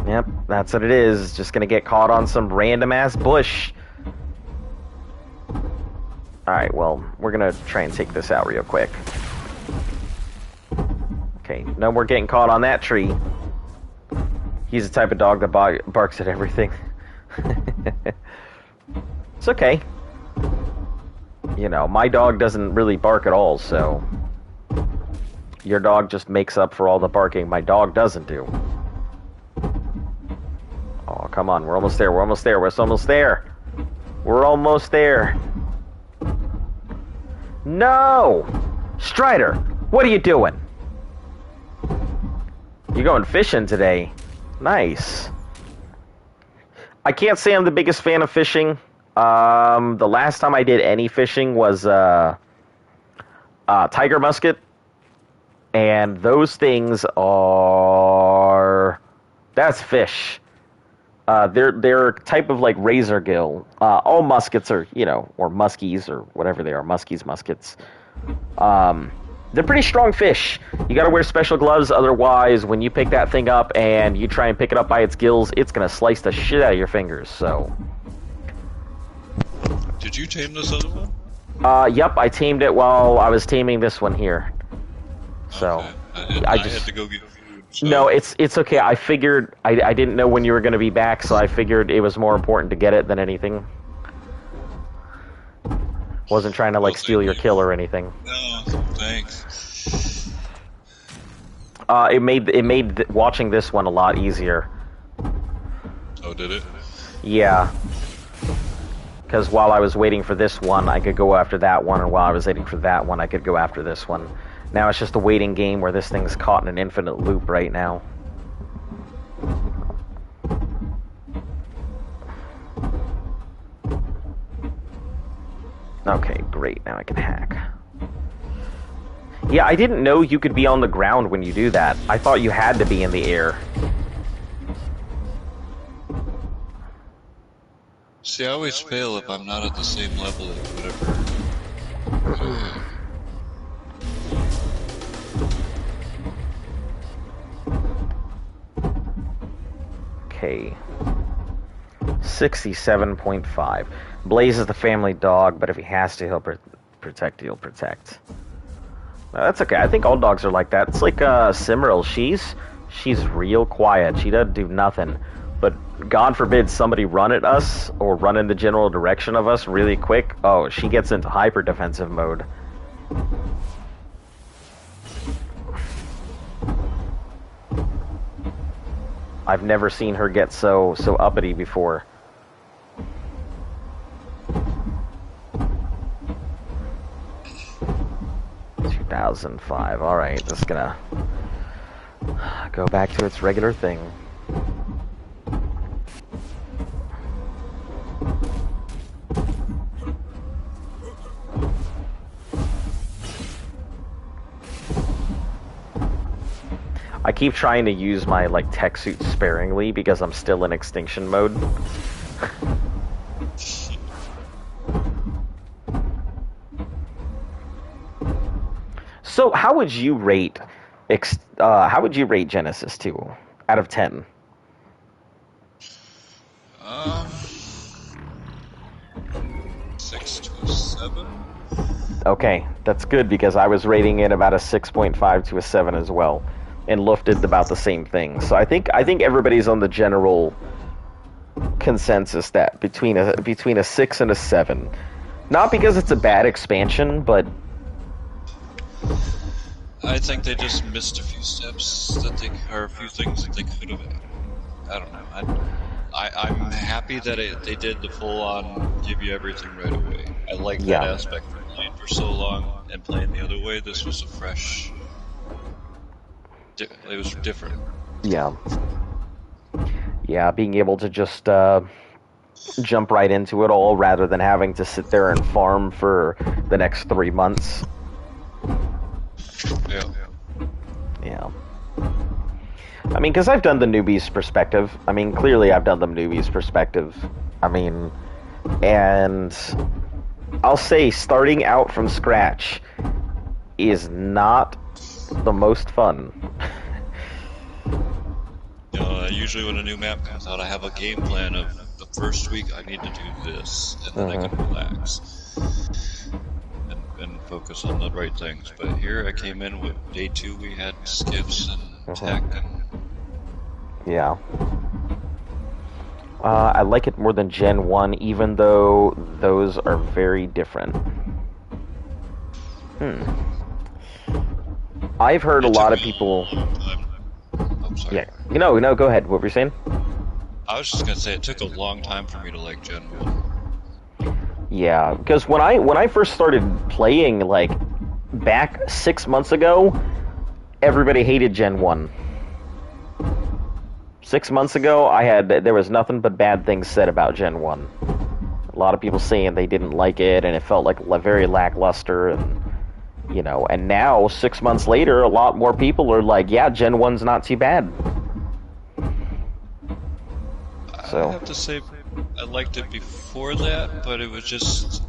Yep, that's what it is. Just gonna get caught on some random ass bush. Alright, well, we're gonna try and take this out real quick. Okay, no more getting caught on that tree. He's the type of dog that barks at everything. It's okay. You know, my dog doesn't really bark at all, so... Your dog just makes up for all the barking my dog doesn't do. Oh, come on, we're almost there, we're almost there, we're almost there! We're almost there! No! Strider, what are you doing? You're going fishing today. Nice. I can't say I'm the biggest fan of fishing. The last time I did any fishing was tiger musket, and those things are that's fish. They're a type of like razor gill. All muskets are, you know, or muskies or whatever they are, muskets. They're pretty strong fish. You gotta wear special gloves, otherwise when you pick that thing up and you try and pick it up by its gills, it's gonna slice the shit out of your fingers, so... Did you tame this other one? Yep, I tamed it while I was taming this one here. So, okay. I had to go get food. So. No, it's okay. I figured, I didn't know when you were going to be back, so I figured it was more important to get it than anything. Wasn't trying to, like, steal your kill or anything. No, thanks. It made watching this one a lot easier. Oh, did it? Yeah. Because while I was waiting for this one, I could go after that one, and while I was waiting for that one, I could go after this one. Now it's just a waiting game where this thing's caught in an infinite loop right now. Okay, great. Now I can hack. Yeah, I didn't know you could be on the ground when you do that. I thought you had to be in the air. See, I always fail if I'm not at the same level as whatever. Okay. 67.5. Blaze is the family dog, but if he has to, he'll protect, he'll protect. That's okay. I think all dogs are like that. It's like Cimril. She's real quiet. She doesn't do nothing. But God forbid somebody run at us or run in the general direction of us really quick. Oh, she gets into hyper defensive mode. I've never seen her get so uppity before. 2005. All right, just gonna go back to its regular thing. I keep trying to use my like tech suit sparingly because I'm still in extinction mode. So, how would you rate Genesis 2 out of 10? 6 to a 7. Okay, that's good because I was rating it about a 6.5 to a 7 as well, and Luft did about the same thing. So I think everybody's on the general consensus that between a 6 and a 7. Not because it's a bad expansion, but I think they just missed a few steps or a few things that they could have. I don't know. I'm happy that they did the full-on give you everything right away. I like that aspect for playing for so long and playing the other way. This was a fresh. It was different. Yeah, being able to just jump right into it all rather than having to sit there and farm for the next 3 months. Yeah. I mean, because I've done the Newbies perspective. I mean, clearly I've done the Newbies perspective. I mean, and I'll say starting out from scratch is not the most fun. Usually when a new map comes out, I have a game plan of the first week I need to do this, and then I can relax and focus on the right things. But here I came in with day 2, we had skips and tech. Yeah. I like it more than Gen 1, even though those are very different. I've heard a lot of people... I'm sorry. Yeah. No, go ahead. What were you saying? I was just going to say, it took a long time for me to like Gen 1. Yeah, because when I first started playing, like, back 6 months ago, everybody hated Gen 1. 6 months ago, there was nothing but bad things said about Gen 1. A lot of people saying they didn't like it, and it felt like very lackluster, and, you know, and now, 6 months later, a lot more people are like, yeah, Gen 1's not too bad. So. I have to say, I liked it before that, but it was just...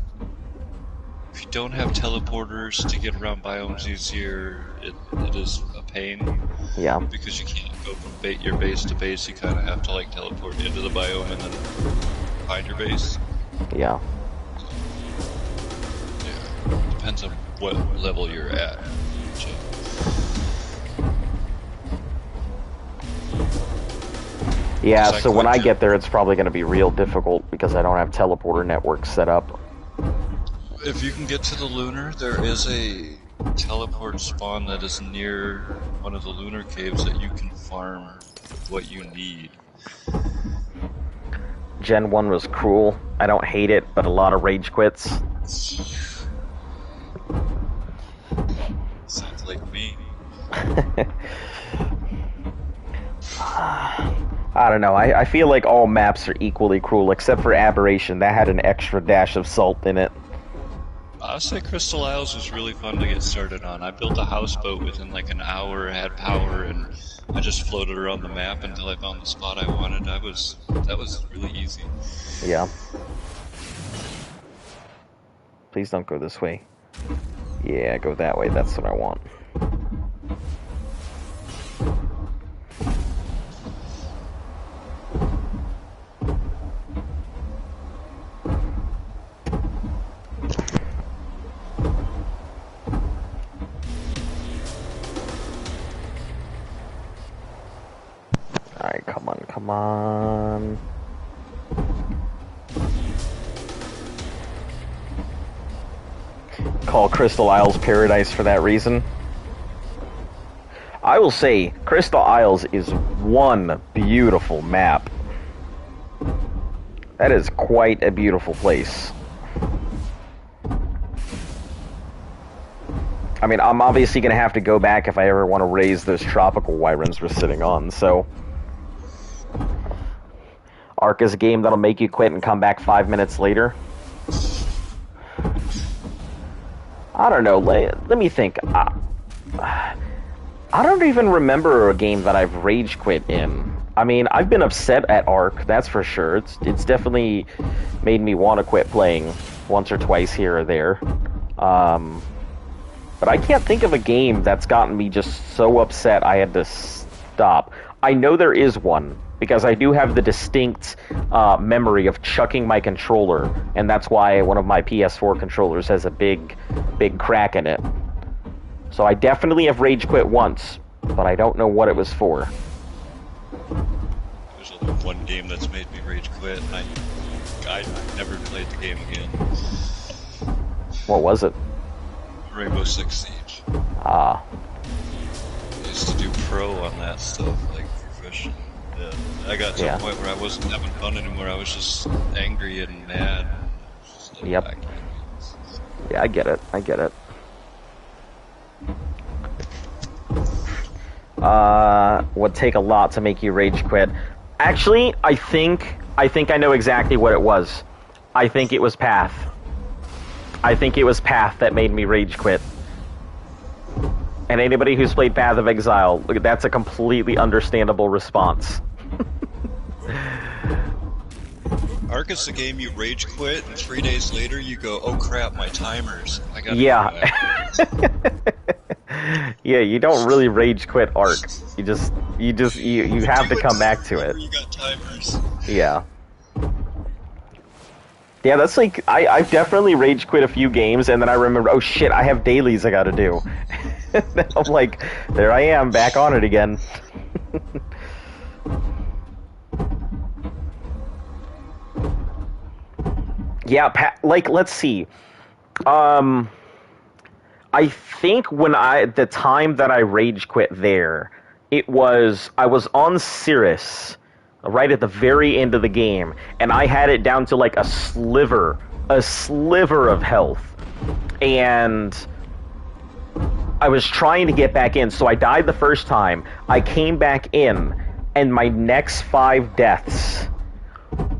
If you don't have teleporters to get around biomes easier, it is a pain. Yeah. Because you can't go from your base to base, you kind of have to like teleport into the biome and then find your base. Yeah. Yeah. Depends on what level you're at. Yeah, so when I get there, it's probably going to be real difficult because I don't have teleporter networks set up. If you can get to the lunar, there is a teleport spawn that is near one of the lunar caves that you can farm what you need. Gen 1 was cruel. I don't hate it, but a lot of rage quits. Sounds like me. I don't know. I feel like all maps are equally cruel, except for Aberration. That had an extra dash of salt in it. I'll say Crystal Isles was really fun to get started on. I built a houseboat within like an hour, had power, and I just floated around the map until I found the spot I wanted. That was really easy. Yeah. Please don't go this way. Yeah, go that way. That's what I want. Alright, come on. Call Crystal Isles Paradise for that reason. I will say, Crystal Isles is one beautiful map. That is quite a beautiful place. I mean, I'm obviously going to have to go back if I ever want to raise those tropical wyverns we're sitting on, so... Ark is a game that'll make you quit and come back 5 minutes later. I don't know, let me think. I don't even remember a game that I've rage quit in. I mean, I've been upset at Ark, that's for sure. It's definitely made me want to quit playing once or twice here or there. But I can't think of a game that's gotten me just so upset I had to stop. I know there is one, because I do have the distinct memory of chucking my controller, and that's why one of my PS4 controllers has a big crack in it. So I definitely have rage quit once, but I don't know what it was for. There's only one game that's made me rage quit, and I never played the game again. What was it? Rainbow Six Siege. Ah. I used to do pro on that stuff, like professional. Yeah. I got to a point where I wasn't having fun anymore. I was just angry and mad. Like, yep. Yeah, I get it. I get it. Would take a lot to make you rage quit. Actually, I think I know exactly what it was. I think it was Path. I think it was Path that made me rage quit. And anybody who's played Path of Exile, look, that's a completely understandable response. Ark is the game you rage quit, and 3 days later you go, oh crap, my timers. I gotta go back. Yeah, you don't really rage quit Ark. You have to come back to it. You got timers. Yeah. Yeah, that's like, I've definitely rage quit a few games, and then I remember, oh shit, I have dailies I gotta do. And I'm like, there I am, back on it again. Yeah, like, let's see. I think the time that I rage quit there, I was on Cirrus, right at the very end of the game, and I had it down to like a sliver of health, and I was trying to get back in, so I died the first time, I came back in, and my next 5 deaths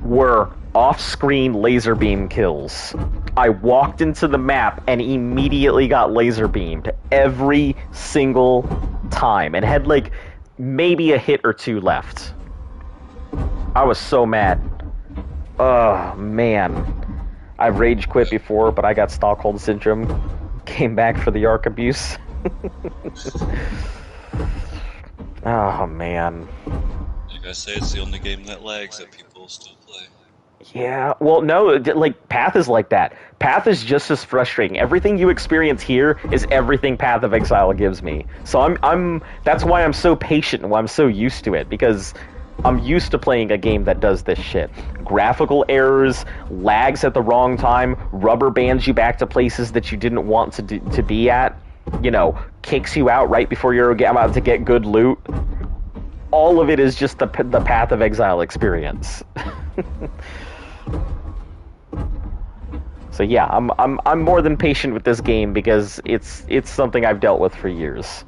were off-screen laser beam kills. I walked into the map and immediately got laser beamed every single time, and had like maybe a hit or 2 left. I was so mad. Oh, man. I've rage quit before, but I got Stockholm Syndrome. Came back for the Ark abuse. Oh, man. You guys say it's the only game that lags that people still play. Yeah, well, no, like, Path is like that. Path is just as frustrating. Everything you experience here is everything Path of Exile gives me. So that's why I'm so patient and why I'm so used to it, because I'm used to playing a game that does this shit. Graphical errors, lags at the wrong time, rubber bands you back to places that you didn't want to be at, you know, kicks you out right before you're about to get good loot. All of it is just the Path of Exile experience. So yeah, I'm more than patient with this game because it's something I've dealt with for years.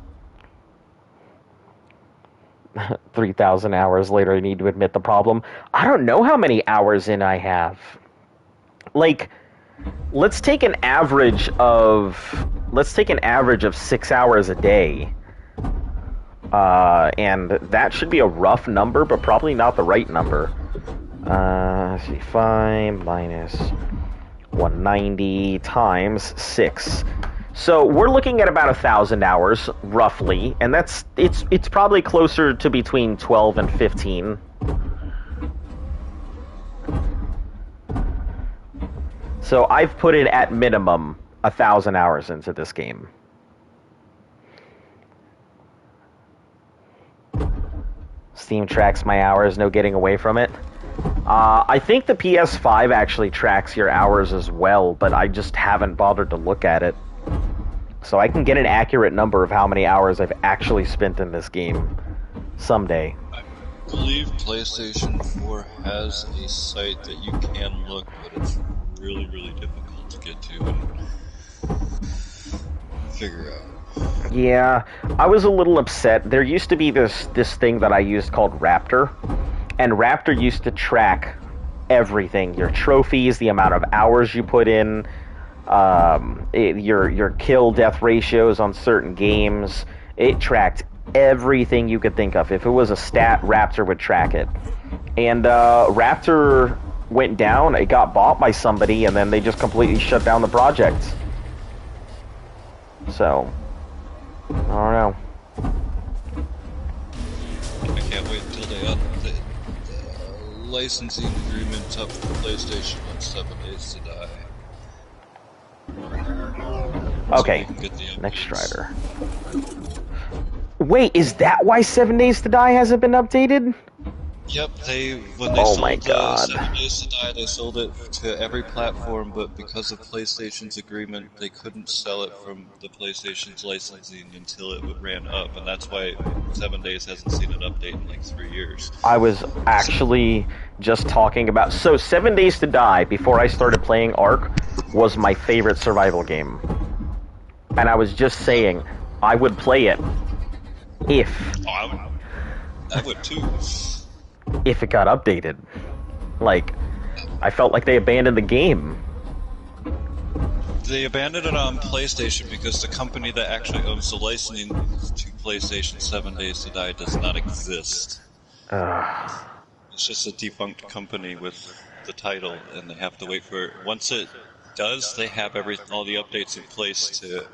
3,000 hours later, I need to admit the problem. I don't know how many hours in I have. Like, let's take an average of 6 hours a day. And that should be a rough number, but probably not the right number. Let's see, 5 minus 190 times 6. So we're looking at about 1,000 hours, roughly, and it's probably closer to between 12 and 15. So I've put in at minimum 1,000 hours into this game. Steam tracks my hours, no getting away from it. I think the PS5 actually tracks your hours as well, but I just haven't bothered to look at it. so I can get an accurate number of how many hours I've actually spent in this game someday. I believe PlayStation 4 has a site that you can look, but it's really, really difficult to get to and figure out. Yeah, I was a little upset. There used to be this thing that I used called Raptor, and Raptor used to track everything: your trophies, the amount of hours you put in, your kill death ratios on certain games. It tracked everything you could think of. If it was a stat, Raptor would track it. And Raptor went down. It got bought by somebody, and then they just completely shut down the project. So, I don't know. I can't wait until they up the licensing agreement up for PlayStation on 7 Days to Die. Okay, So we can get the next updates. Strider. Wait, is that why 7 Days to Die hasn't been updated? Yep, when they Oh sold my God. 7 Days to Die, they sold it to every platform, but because of PlayStation's agreement, they couldn't sell it from the PlayStation's licensing until it ran up, and that's why 7 Days hasn't seen an update in like 3 years. I was actually just talking about... So, 7 Days to Die, before I started playing Ark, was my favorite survival game. And I was just saying, I would play it if I would too. it got updated. Like, I felt like they abandoned the game. They abandoned it on PlayStation because the company that actually owns the licensing to PlayStation 7 Days to Die does not exist. It's just a defunct company with the title, and they have to wait for it. Once it does, they have all the updates in place to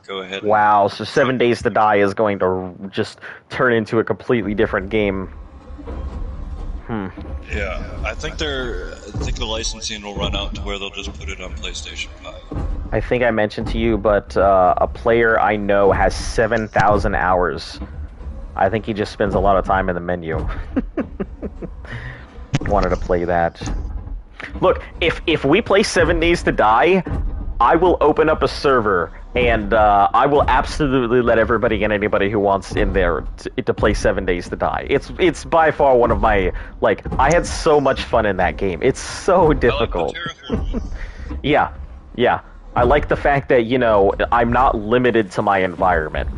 go ahead. Wow, so 7 Days to Die is going to just turn into a completely different game. Yeah, I think the licensing will run out to where they'll just put it on PlayStation 5. I think I mentioned to you, but a player I know has 7,000 hours. I think he just spends a lot of time in the menu. Wanted to play that. Look, if we play 7 Days to Die, I will open up a server, and I will absolutely let everybody and anybody who wants in there to play 7 Days to Die. It's by far one of my, like, I had so much fun in that game. It's so difficult. Yeah. I like the fact that, you know, I'm not limited to my environment.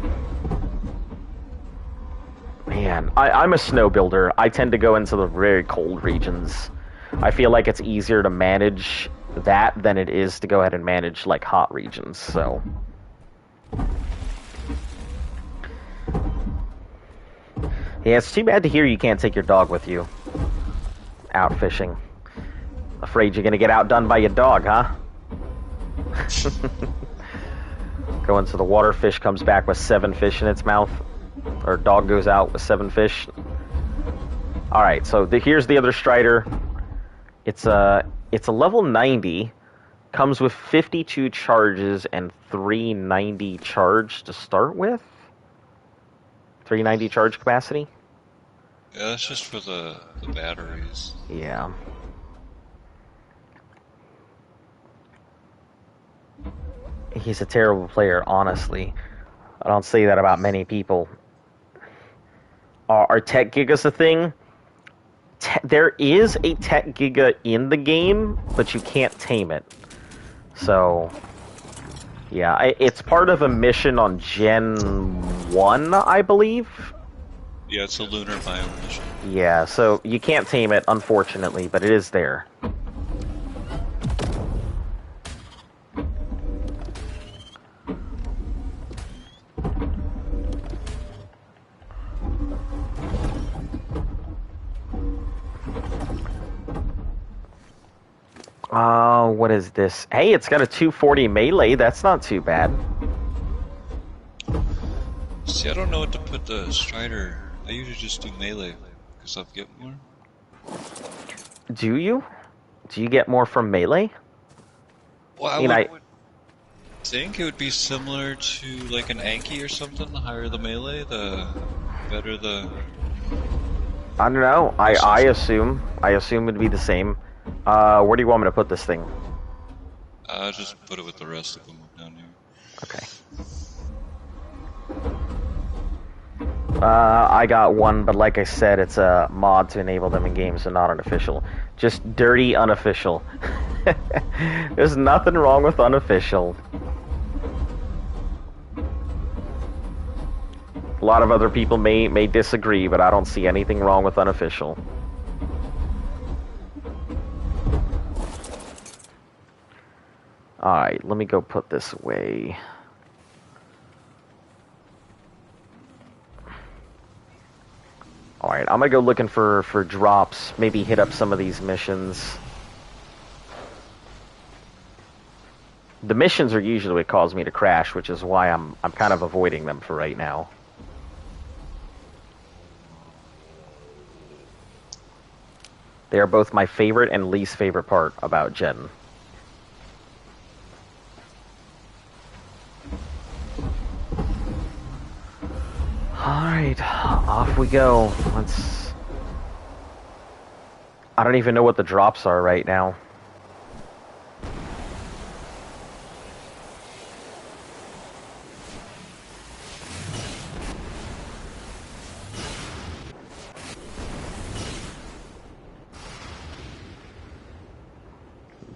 Man, I'm a snow builder. I tend to go into the very cold regions. I feel like it's easier to manage that than it is to go ahead and manage, like, hot regions, so... Yeah, it's too bad to hear you can't take your dog with you. Out fishing. Afraid you're gonna get outdone by your dog, huh? Go into the water, fish comes back with 7 fish in its mouth. Or dog goes out with 7 fish. Alright, so here's the other Strider. It's a level 90. Comes with 52 charges and 390 charge to start with. 390 charge capacity. Yeah, that's just for the batteries. Yeah. He's a terrible player, honestly. I don't say that about many people. Are Tech Gigas a thing? There is a Tech Giga in the game, but you can't tame it. So, yeah, it's part of a mission on Gen 1, I believe. Yeah, it's a lunar biome mission. Yeah, so you can't tame it, unfortunately, but it is there. What is this? Hey, it's got a 240 melee. That's not too bad. See, I don't know what to put the Strider. I usually just do melee because I'll get more. Do you? Do you get more from melee? Well, I would think it would be similar to like an Anki or something. The higher the melee, the better the... I don't know. I assume it'd be the same. Where do you want me to put this thing? Just put it with the rest of them down here. Okay. I got one, but like I said, it's a mod to enable them in games, so not an official. Just dirty unofficial. There's nothing wrong with unofficial. A lot of other people may disagree, but I don't see anything wrong with unofficial. Alright, let me go put this away. Alright, I'm gonna go looking for drops, maybe hit up some of these missions. The missions are usually what cause me to crash, which is why I'm kind of avoiding them for right now. They are both my favorite and least favorite part about Jen. Alright, off we go. I don't even know what the drops are right now.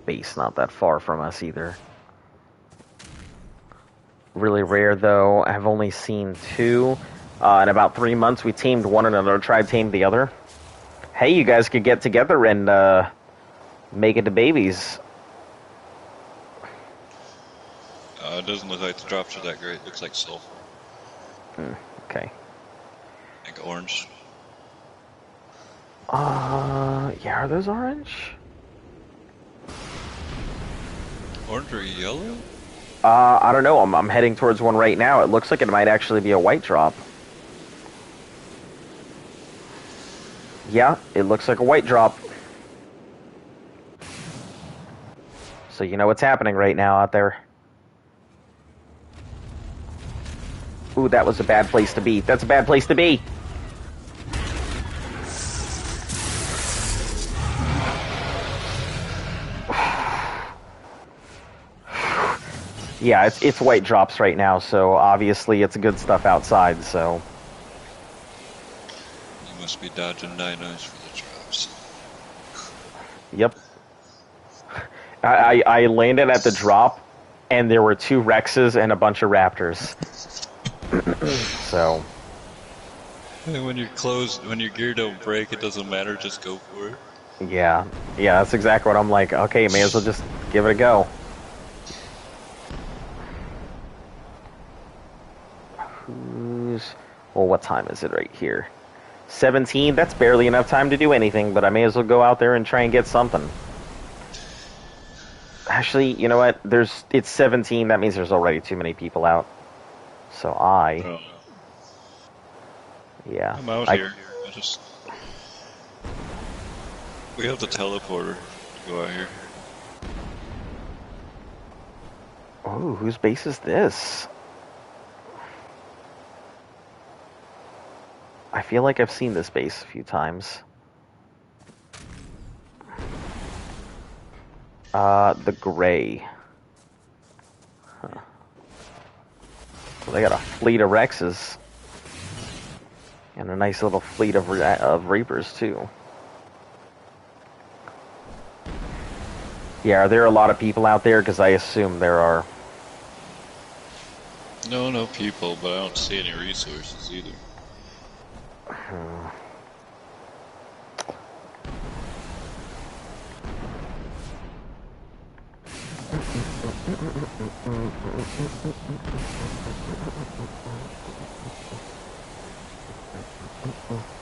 Base not that far from us either. Really rare though. I've only seen 2. In about 3 months, we tamed one and another tribe tamed the other. Hey, you guys could get together and make it to babies. It doesn't look like the drops are that great. It looks like sulfur. Okay. Like orange. Yeah, are those orange? Orange or yellow? I don't know. I'm heading towards one right now. It looks like it might actually be a white drop. Yeah, it looks like a white drop. So you know what's happening right now out there. Ooh, that was a bad place to be. That's a bad place to be. Yeah, it's white drops right now, so obviously it's good stuff outside, so... You must be dodging dinos for the drops. Yep. I landed at the drop, and there were 2 Rexes and a bunch of Raptors. So... And when your gear don't break, it doesn't matter, just go for it. Yeah, that's exactly what I'm like. Okay, may as well just give it a go. Well, what time is it right here? 17? That's barely enough time to do anything, but I may as well go out there and try and get something. Actually, you know what? It's 17, that means there's already too many people out. So yeah. I'm out here. We have the teleporter to go out here. Oh, whose base is this? I feel like I've seen this base a few times. The gray. Huh. Well, they got a fleet of Rexes. And a nice little fleet of Reapers, too. Yeah, are there a lot of people out there? Because I assume there are. No people, but I don't see any resources either.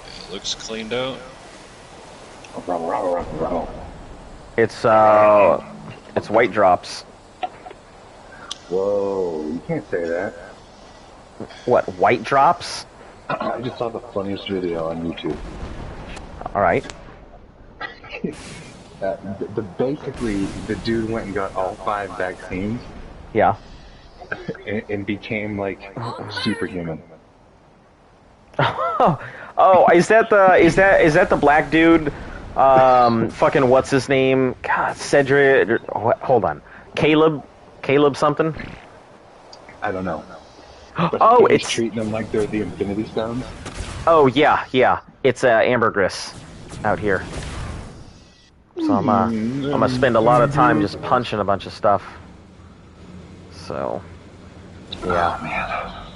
It looks cleaned out. It's white drops. Whoa, you can't say that. What, white drops? I just saw the funniest video on YouTube. Alright. Basically, the dude went and got all 5 vaccines. Yeah. And became, like, superhuman. Oh, is that the black dude? Fucking what's his name? God, Cedric. Hold on, Caleb something. I don't know. Oh, it's it's treating them like they're the Infinity Stones. Oh yeah. It's ambergris out here. So I'm gonna spend a lot of time just punching a bunch of stuff. So yeah. Oh, man.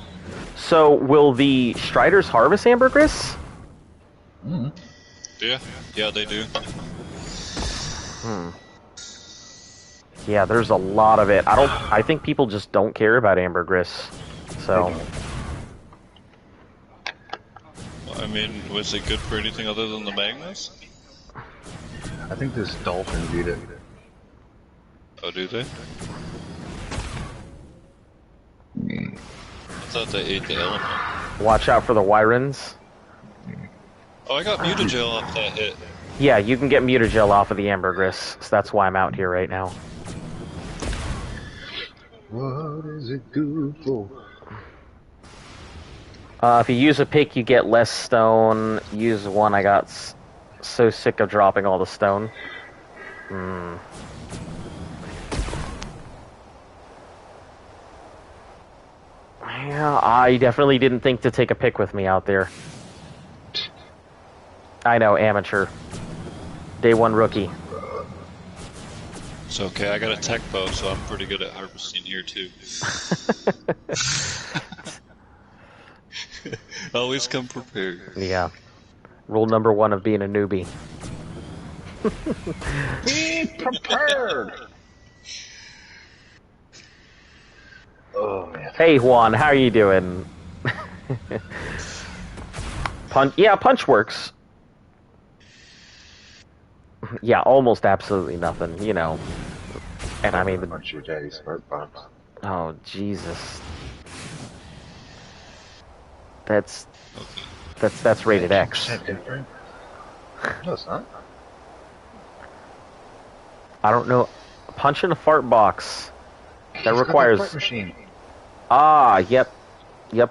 So will the Striders harvest ambergris? Yeah, they do. Yeah, there's a lot of it. I think people just don't care about ambergris. So I mean, was it good for anything other than the magnets? I think this dolphin beat it. Oh, do they? I thought they ate the element. watch out for the Wyrens. Oh, I got mutagel off that hit. Yeah, you can get mutagel off of the ambergris, so that's why I'm out here right now. What is it good for? If you use a pick, you get less stone. Use one. I got so sick of dropping all the stone. Yeah, I definitely didn't think to take a pick with me out there. I know, amateur. Day one rookie. It's okay, I got a tech bow, so I'm pretty good at harvesting here too. Always come prepared. Yeah. Rule number one of being a newbie. Be prepared! Oh, man. Hey Juan, how are you doing? Punch works. Yeah, almost absolutely nothing, you know. And I mean, Punch your daddy's smart box. oh Jesus, that's rated X. Different? No, it's not. I don't know. Punch in a fart box. That He's requires. got the fart machine. Ah, yep. Yeah,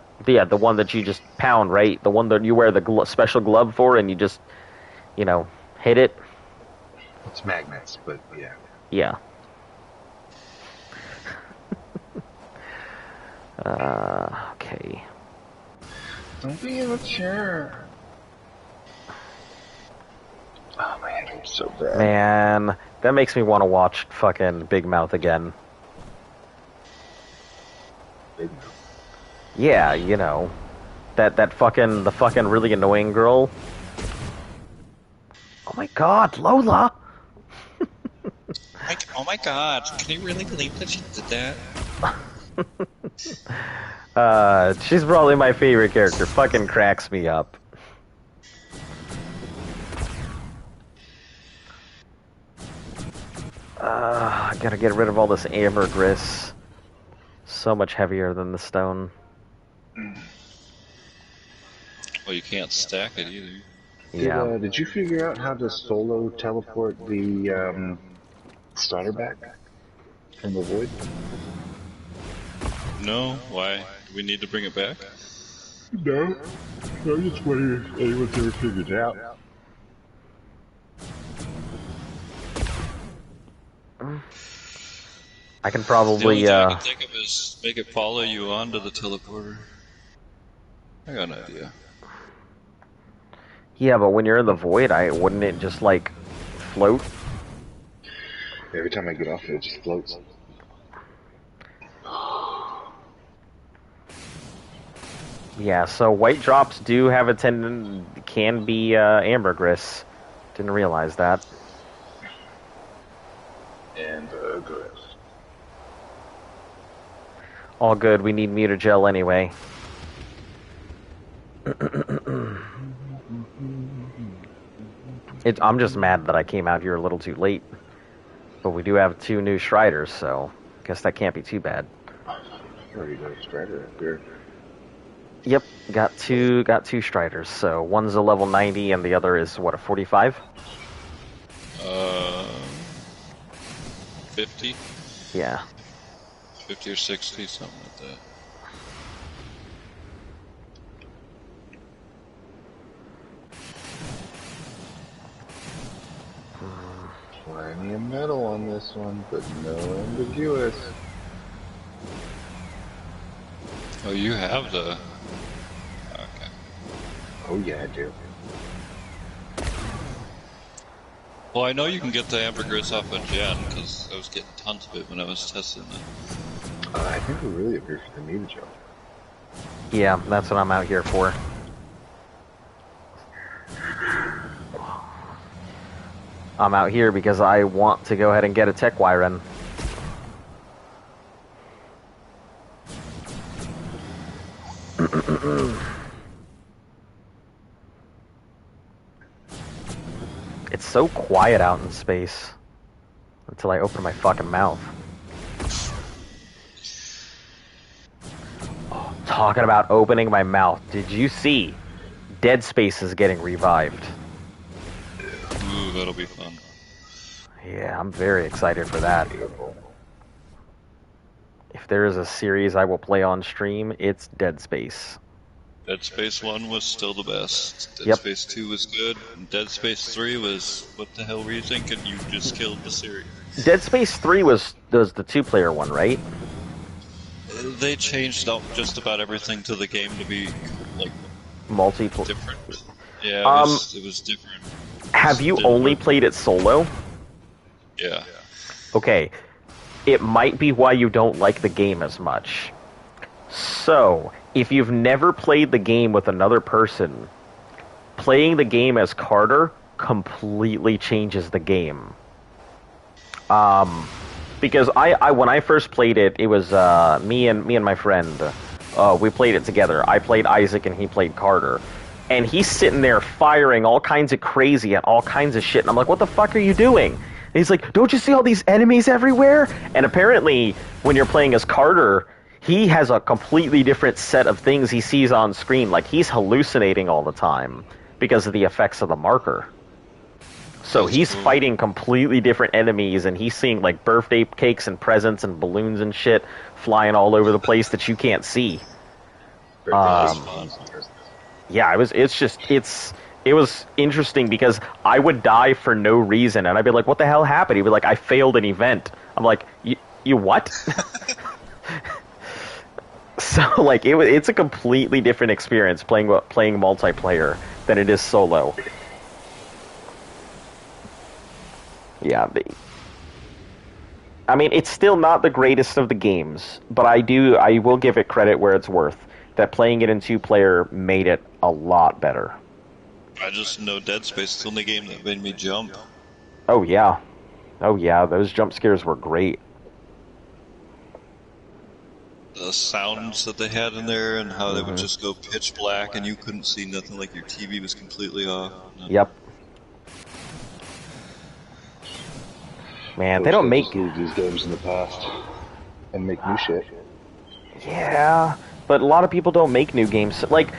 the one that you just pound, right? The one that you wear the special glove for, and you just, you know, hit it. It's magnets, but yeah. Yeah. Okay. Don't be immature. Oh man, it's so bad. Man, that makes me want to watch fucking Big Mouth again. Big Yeah, you know, the fucking really annoying girl. Oh my God, Lola! Oh my god, can you really believe that she did that? She's probably my favorite character. Fucking cracks me up. I gotta get rid of all this ambergris. So much heavier than the stone. Well, you can't stack it either. Yeah. Did you figure out how to solo teleport the starter back from the void? No? Why? Do we need to bring it back? No. I'm just wondering if anyone's ever figured it out. I can The probably, only thing I can think of is make it follow you onto the teleporter. I got an idea. yeah, but when you're in the void, wouldn't it just, like, float? Every time I get off it just floats. Yeah, so white drops do have a can be ambergris. Didn't realize that. And grass. All good, we need mutagel anyway. I'm just mad that I came out here a little too late. But we do have 2 new Striders, so I guess that can't be too bad. Already got a strider up here. Yep, got two Striders. So one's a level 90 and the other is what, a 45? 50? Yeah. 50 or 60, something like that. Plenty of metal on this one, but no ambiguous. Oh, you have the... Okay. Oh yeah, I do. Well, I know you can get the ambergris off of Jen, because I was getting tons of it when I was testing it. I think we're really up here for the meat jump. Yeah, that's what I'm out here for. I'm out here because I want to go ahead and get a tech Wyren. It's so quiet out in space until I open my fucking mouth. Oh, talking about opening my mouth, did you see Dead Space is getting revived? Ooh, that'll be fun. Yeah, I'm very excited for that. If there is a series I will play on stream, it's Dead Space. Dead Space 1 was still the best. Dead Yep. Space 2 was good. And Dead Space 3 was, what the hell were you thinking? You just killed the series. Dead Space 3 was the two-player one, right? They changed up just about everything to the game to be, like, Multiplayer. different. Yeah, it was different. Have you only played it solo? Yeah. Okay. It might be why you don't like the game as much. So, if you've never played the game with another person, playing the game as Carter completely changes the game. Because I when I first played it, it was me and my friend. We played it together. I played Isaac and he played Carter. And he's sitting there firing all kinds of crazy at all kinds of shit. And I'm like, what the fuck are you doing? And he's like, don't you see all these enemies everywhere? And apparently, when you're playing as Carter, he has a completely different set of things he sees on screen. Like, he's hallucinating all the time because of the effects of the marker. So he's fighting completely different enemies, and he's seeing, like, birthday cakes and presents and balloons and shit flying all over the place that you can't see. Yeah, it was interesting because I would die for no reason, and I'd be like, what the hell happened? He'd be like, I failed an event. I'm like, you what? So, like, it's a completely different experience playing multiplayer than it is solo. Yeah, I mean, it's still not the greatest of the games, but I will give it credit where it's worth. That playing it in two-player made it a lot better. I just know Dead Space is the only game that made me jump. Oh yeah, those jump scares were great. The sounds that they had in there and how they would just go pitch black and you couldn't see nothing, like your TV was completely off. Yep. Man, they don't make these games in the past and make new shit. Yeah, but a lot of people don't make new games. Like,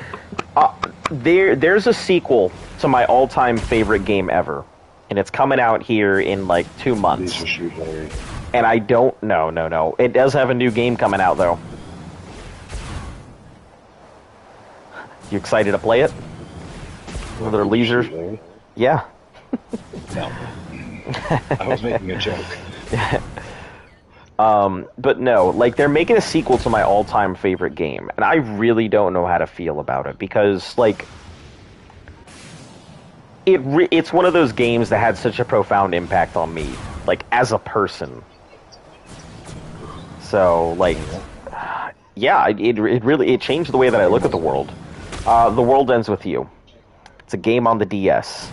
there's a sequel to my all-time favorite game ever, and it's coming out here in like 2 months. And I don't... No. It does have a new game coming out, though. You excited to play it? Another leisure... Yeah. No. I was making a joke. But no, like, they're making a sequel to my all-time favorite game, and I really don't know how to feel about it, because, like... It's one of those games that had such a profound impact on me, like, as a person. So, like, yeah, it really changed the way that I look at the world. The World Ends With You. It's a game on the DS.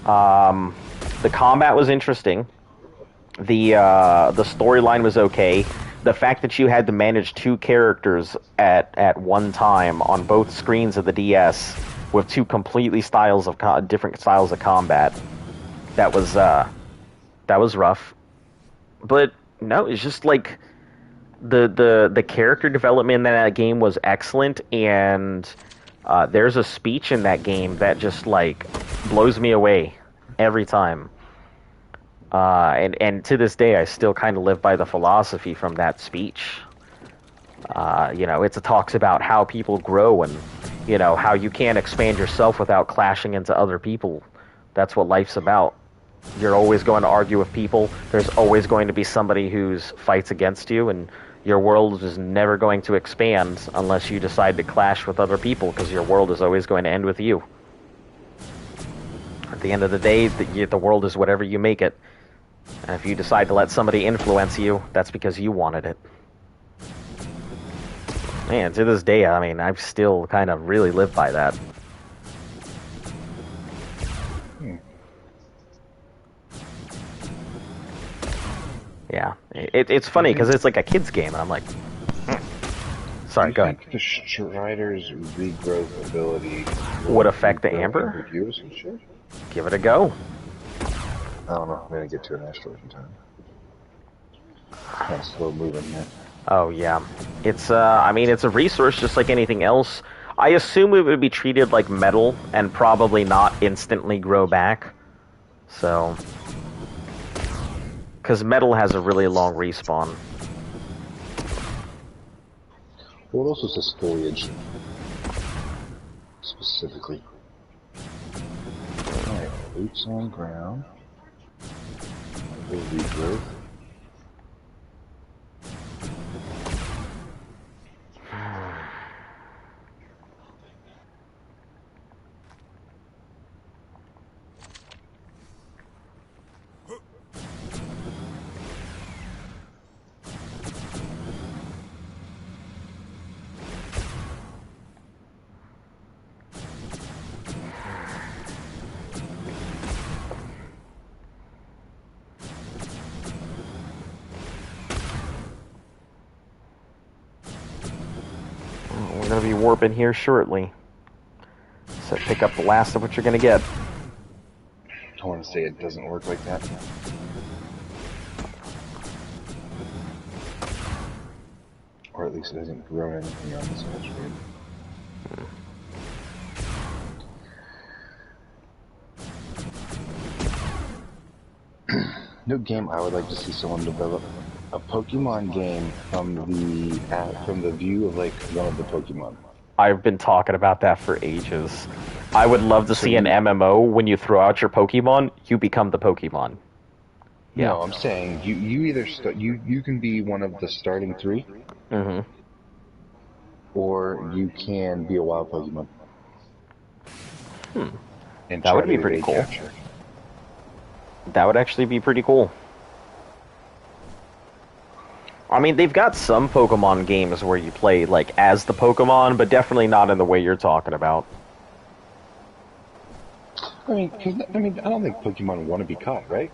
The combat was interesting. The storyline was okay. The fact that you had to manage two characters at one time on both screens of the DS with two completely different styles of combat, that was rough. But no, it's just like the character development in that game was excellent, and there's a speech in that game that just like blows me away every time. And to this day, I still kind of live by the philosophy from that speech. It talks about how people grow and, how you can't expand yourself without clashing into other people. That's what life's about. You're always going to argue with people. There's always going to be somebody who fights against you, and, Your world is never going to expand unless you decide to clash with other people, because your world is always going to end with you. At the end of the day, the world is whatever you make it. And if you decide to let somebody influence you, that's because you wanted it. Man, to this day, I mean, I've still kind of really lived by that. Yeah, it's funny because it's like a kid's game, and I'm like, sorry, go ahead. Do you think the Strider's regrowth ability Would affect the Amber? Ambiguous and shit? Give it a go. I don't know. I'm gonna get to an asteroid in time. Kind of slow moving here. Oh yeah, it's I mean, it's a resource just like anything else. I assume it would be treated like metal and probably not instantly grow back. So, because metal has a really long respawn. What else is this foliage? Specifically. Alright, boots on ground. Regrowth. We're going to be warping here shortly. So pick up the last of what you're going to get. I want to say it doesn't work like that. Or at least it hasn't grown anything on this asteroid. No game I would like to see someone develop a Pokemon game from the view of like one of the Pokemon. I've been talking about that for ages. I would love to see an MMO when you throw out your Pokemon, you become the Pokemon. Yeah. No, I'm saying you either you can be one of the starting three, or you can be a wild Pokemon. And that would be pretty cool. Capture. That would actually be pretty cool. I mean, they've got some Pokemon games where you play, like, as the Pokemon, but definitely not in the way you're talking about. I mean, I don't think Pokemon want to be caught, right?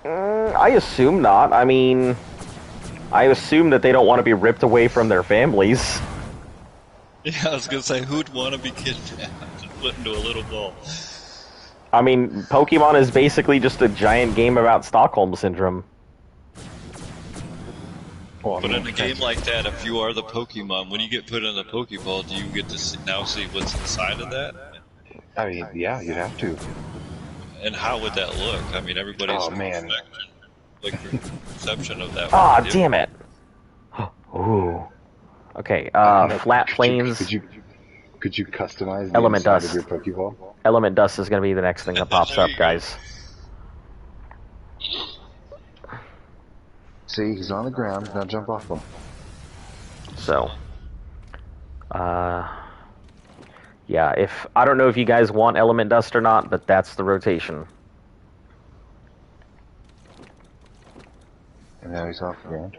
I assume not. I mean, I assume that they don't want to be ripped away from their families. Yeah, I was gonna say, who'd want to be kidnapped and put into a little ball? I mean, Pokemon is basically just a giant game about Stockholm Syndrome. Well, But in a game like that, if you are the Pokemon, when you get put in the Pokeball, do you get to now see what's inside of that? I mean, yeah, you'd have to. And how would that look? I mean, everybody's perception of that. Ah, damn it! Ooh. Okay. Flat plains. Could you customize the Element inside dust of your Pokeball? Element dust is going to be the next thing that pops up, guys. See, he's on the ground. Now jump off him. So, yeah. If I don't know if you guys want element dust or not, but that's the rotation. And now he's off the ground.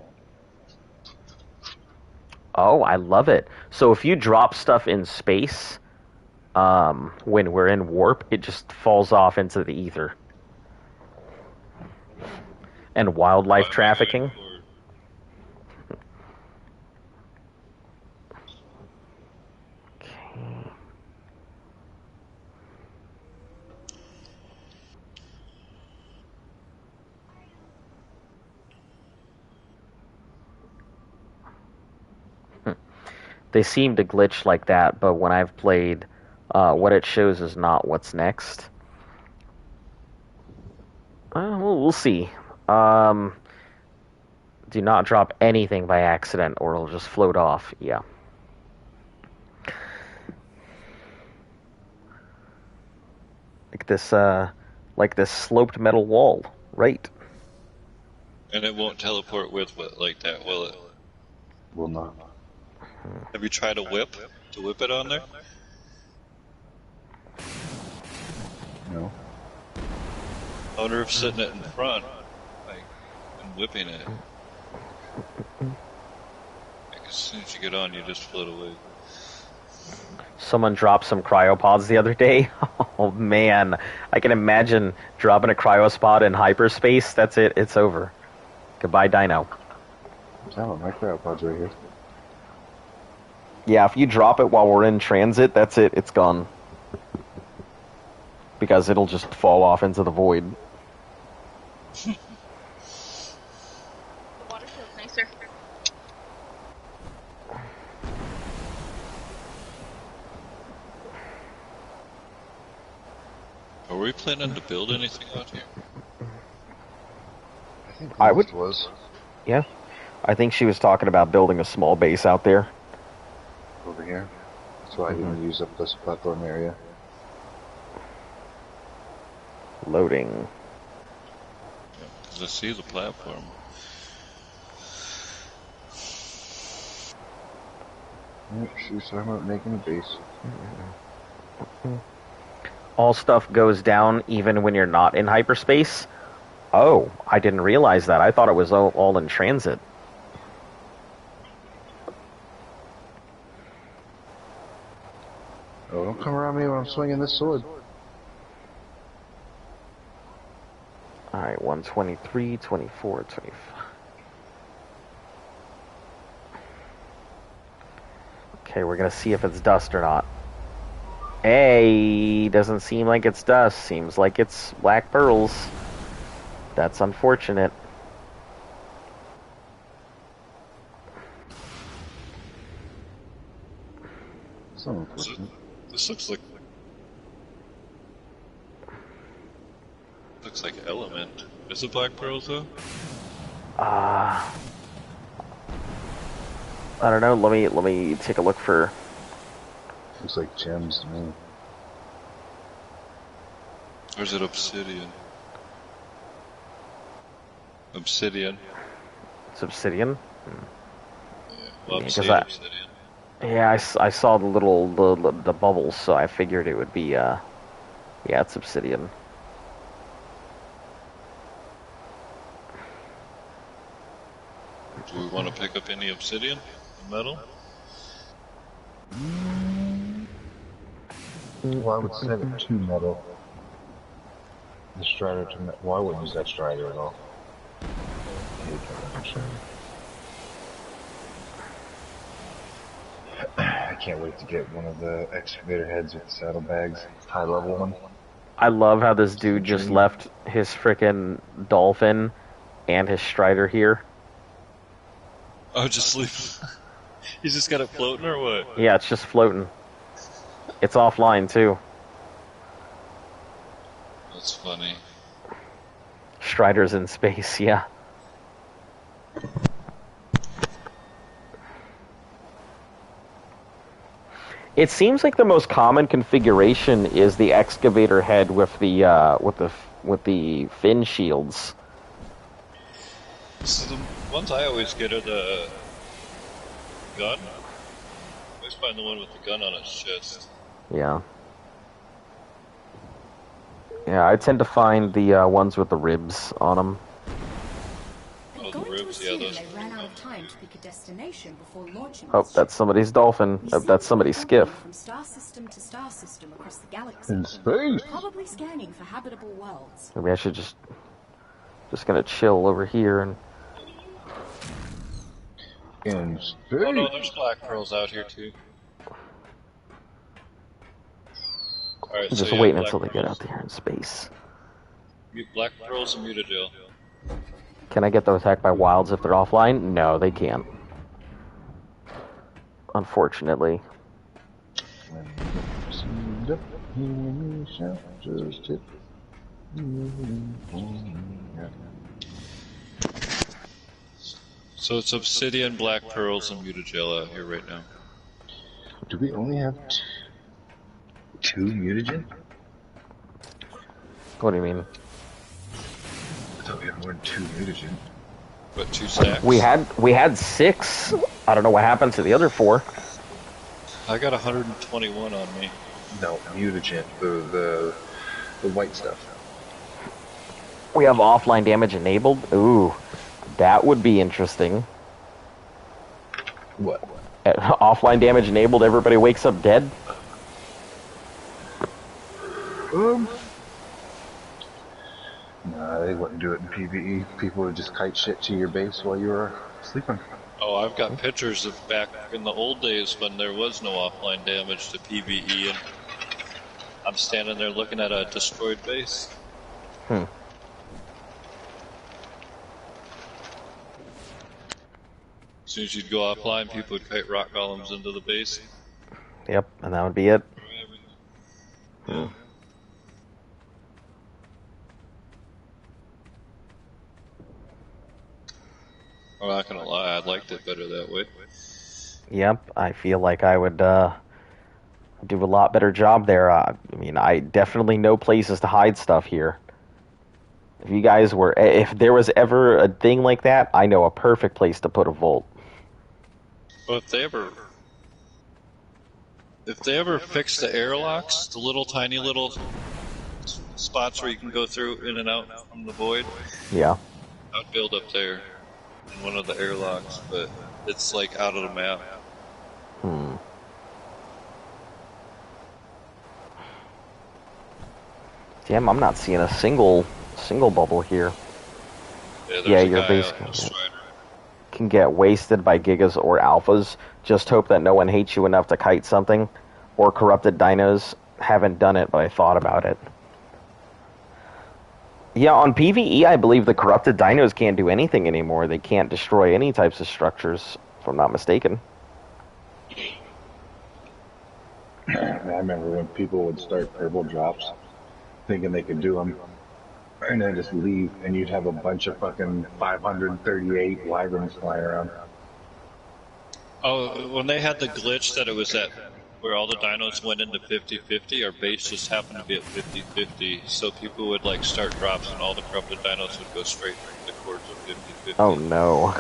Oh, I love it. So if you drop stuff in space, when we're in warp, it just falls off into the ether. And wildlife trafficking. Okay. They seem to glitch like that, but when I've played, what it shows is not what's next. Well, we'll see. Do not drop anything by accident, or it'll just float off. Yeah. Like this sloped metal wall, right? And it won't teleport with what like that, will it? Will not. Have you tried a whip to whip it on there? No. I wonder if sitting it in front, like, and whipping it. Like as soon as you get on, you just float away. Someone dropped some cryopods the other day. Oh man, I can imagine dropping a cryopod in hyperspace. That's it. It's over. Goodbye, Dino. Oh, my cryopod's right here. Yeah, if you drop it while we're in transit, that's it. It's gone. Because it'll just fall off into the void. The water feels nicer. Are we planning to build anything out here? I think I would- was Yeah. I think she was talking about building a small base out there. over here. That's why I didn't use up this platform area. Loading. Because I see the platform. Yep, she was talking about making a base. All stuff goes down even when you're not in hyperspace. Oh, I didn't realize that. I thought it was all in transit. Oh, don't come around me when I'm swinging this sword. Alright, 123, 24, 25. Okay, we're gonna see if it's dust or not. Hey, doesn't seem like it's dust. Seems like it's black pearls. That's unfortunate. It's not unfortunate. This looks like element. Is it black pearls though? I don't know. Let me take a look for. Looks like gems to me. Or is it obsidian? Obsidian. It's obsidian. Well, Yeah, I'm 'cause seeing obsidian. Yeah, I saw the little the bubbles, so I figured it would be. Yeah, it's obsidian. Do we want to pick up any obsidian? Metal? Well, I would set it to metal. The strider to metal. Well, I wouldn't use that strider at all. I hate that strider. I can't wait to get one of the excavator heads with the saddlebags. High level one. I love how this dude just left his frickin' dolphin and his strider here. Oh, just leave. He's just got it floating or what? Yeah, it's just floating. It's offline too. That's funny. Strider's in space, yeah. It seems like the most common configuration is the excavator head with the fin shields. So the ones I always get are the gun. I always find the one with the gun on its chest. Yeah. Yeah, I tend to find the ones with the ribs on them. Oh, the Going to ribs, yeah, assume those. they ran out of time to pick a destination before launching. Oh, this that's somebody's dolphin. ship. Oh, that's somebody's skiff. From star system to star system across the galaxy. In space! Probably scanning for habitable worlds. Maybe I should just gonna chill over here and. In space! Oh no, there's black pearls out here too. Alright, Just so yeah, waiting black until they get pearls. out there in space. Black pearls and mutagen. Can I get them attacked by wilds if they're offline? No, they can't. Unfortunately. So it's obsidian, black pearls, and mutagel out here right now. Do we only have two mutagen? What do you mean? I thought we had more than two mutagen. What, 2 stacks? We had 6. I don't know what happened to the other 4. I got 121 on me. No, mutagen, the white stuff. We have offline damage enabled. Ooh, that would be interesting. What? Offline damage enabled, everybody wakes up dead? Nah, they wouldn't do it in PvE. People would just kite shit to your base while you were sleeping. Oh, I've got pictures of back in the old days when there was no offline damage to PvE, and I'm standing there looking at a destroyed base. Hmm. As soon as you'd go offline, people would kite rock golems into the base. Yep, and that would be it. Yeah. I'm not gonna lie, I liked it better that way. Yep, I feel like I would do a lot better job there. I mean, I definitely know places to hide stuff here. If there was ever a thing like that, I know a perfect place to put a vault. Well, if they ever fix the airlocks, the little tiny little spots where you can go through in and out from the void, Yeah. I'd build up there in one of the airlocks, but it's like out of the map. Hmm. Damn, I'm not seeing a single bubble here. Yeah, there's Yeah, a your guy base out in the Strider. can get wasted by gigas or alphas. Just hope that no one hates you enough to kite something. Or corrupted dinos. Haven't done it, but I thought about it. Yeah, on PvE, I believe the corrupted dinos can't do anything anymore. They can't destroy any types of structures, if I'm not mistaken. I remember when people would start purple drops, thinking they could do them, and then just leave, and you'd have a bunch of fucking 538 wyverns flying around. Oh, when they had the glitch that it was at where all the dinos went into 50-50, our base just happened to be at 50-50, so people would like start drops and all the corrupted dinos would go straight to cords of 50-50. Oh no.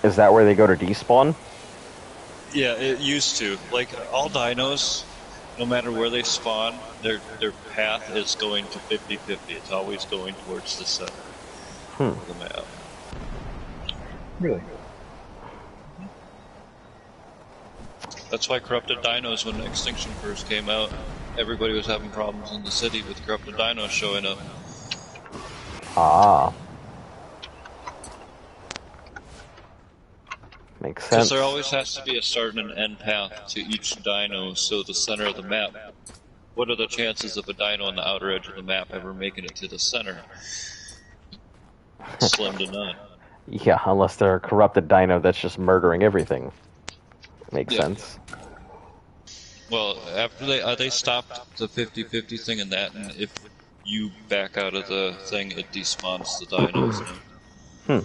Is that where they go to despawn? Yeah, it used to. Like, all dinos, no matter where they spawn, their path is going to 50-50. It's always going towards the center of the map. Really? That's why corrupted dinos, when Extinction first came out, everybody was having problems in the city with corrupted dinos showing up. Ah. Makes sense. Because there always has to be a start and an end path to each dino, so the center of the map. What are the chances of a dino on the outer edge of the map ever making it to the center? Slim to none. Yeah, unless they're a corrupted dino that's just murdering everything. Makes sense. Well, after they stopped the 50-50 thing and that, and if you back out of the thing, it despawns the dinos now.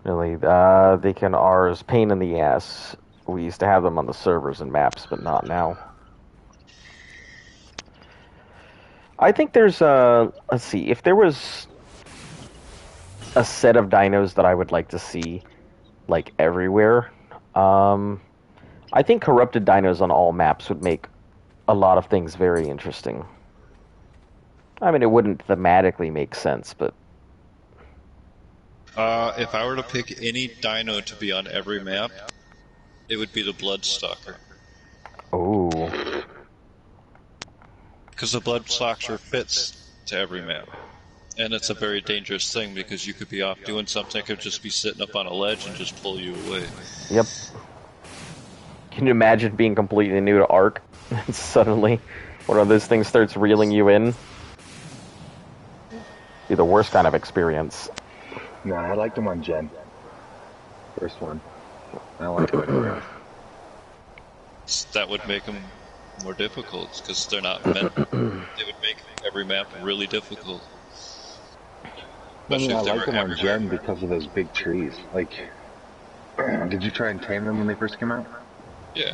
Really, they can ours pain in the ass. We used to have them on the servers and maps, but not now. I think there's let's see, if there was a set of dinos that I would like to see, like, everywhere, I think corrupted dinos on all maps would make a lot of things very interesting. I mean, it wouldn't thematically make sense, but... If I were to pick any dino to be on every map, it would be the Bloodstalker. Oh. Because the Bloodstalker fits to every map. And it's a very dangerous thing because you could be off doing something, it could just be sitting up on a ledge and just pull you away. Yep. Can you imagine being completely new to Ark and suddenly one of those things starts reeling you in? Be the worst kind of experience. No, I liked them on Gen. First one. I liked them. That would make them more difficult because they're not meant. They would make every map really difficult. I mean, I if they liked were them on everywhere. Gen because of those big trees. Like, did you try and tame them when they first came out? Yeah.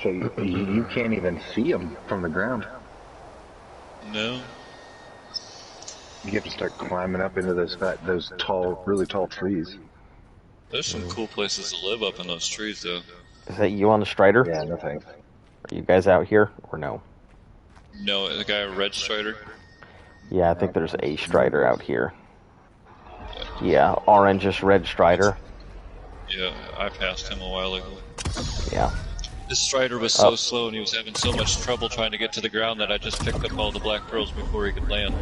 So you can't even see them from the ground. No. You have to start climbing up into those tall, really tall trees. There's some cool places to live up in those trees, though. Is that you on the Strider? Yeah, no thanks. Are you guys out here or no? No, the guy Red Strider. Yeah, I think there's a Strider out here. Yeah, orangish red Strider. Yeah, I passed him a while ago. Yeah. This Strider was so slow and he was having so much trouble trying to get to the ground that I just picked up all the black pearls before he could land.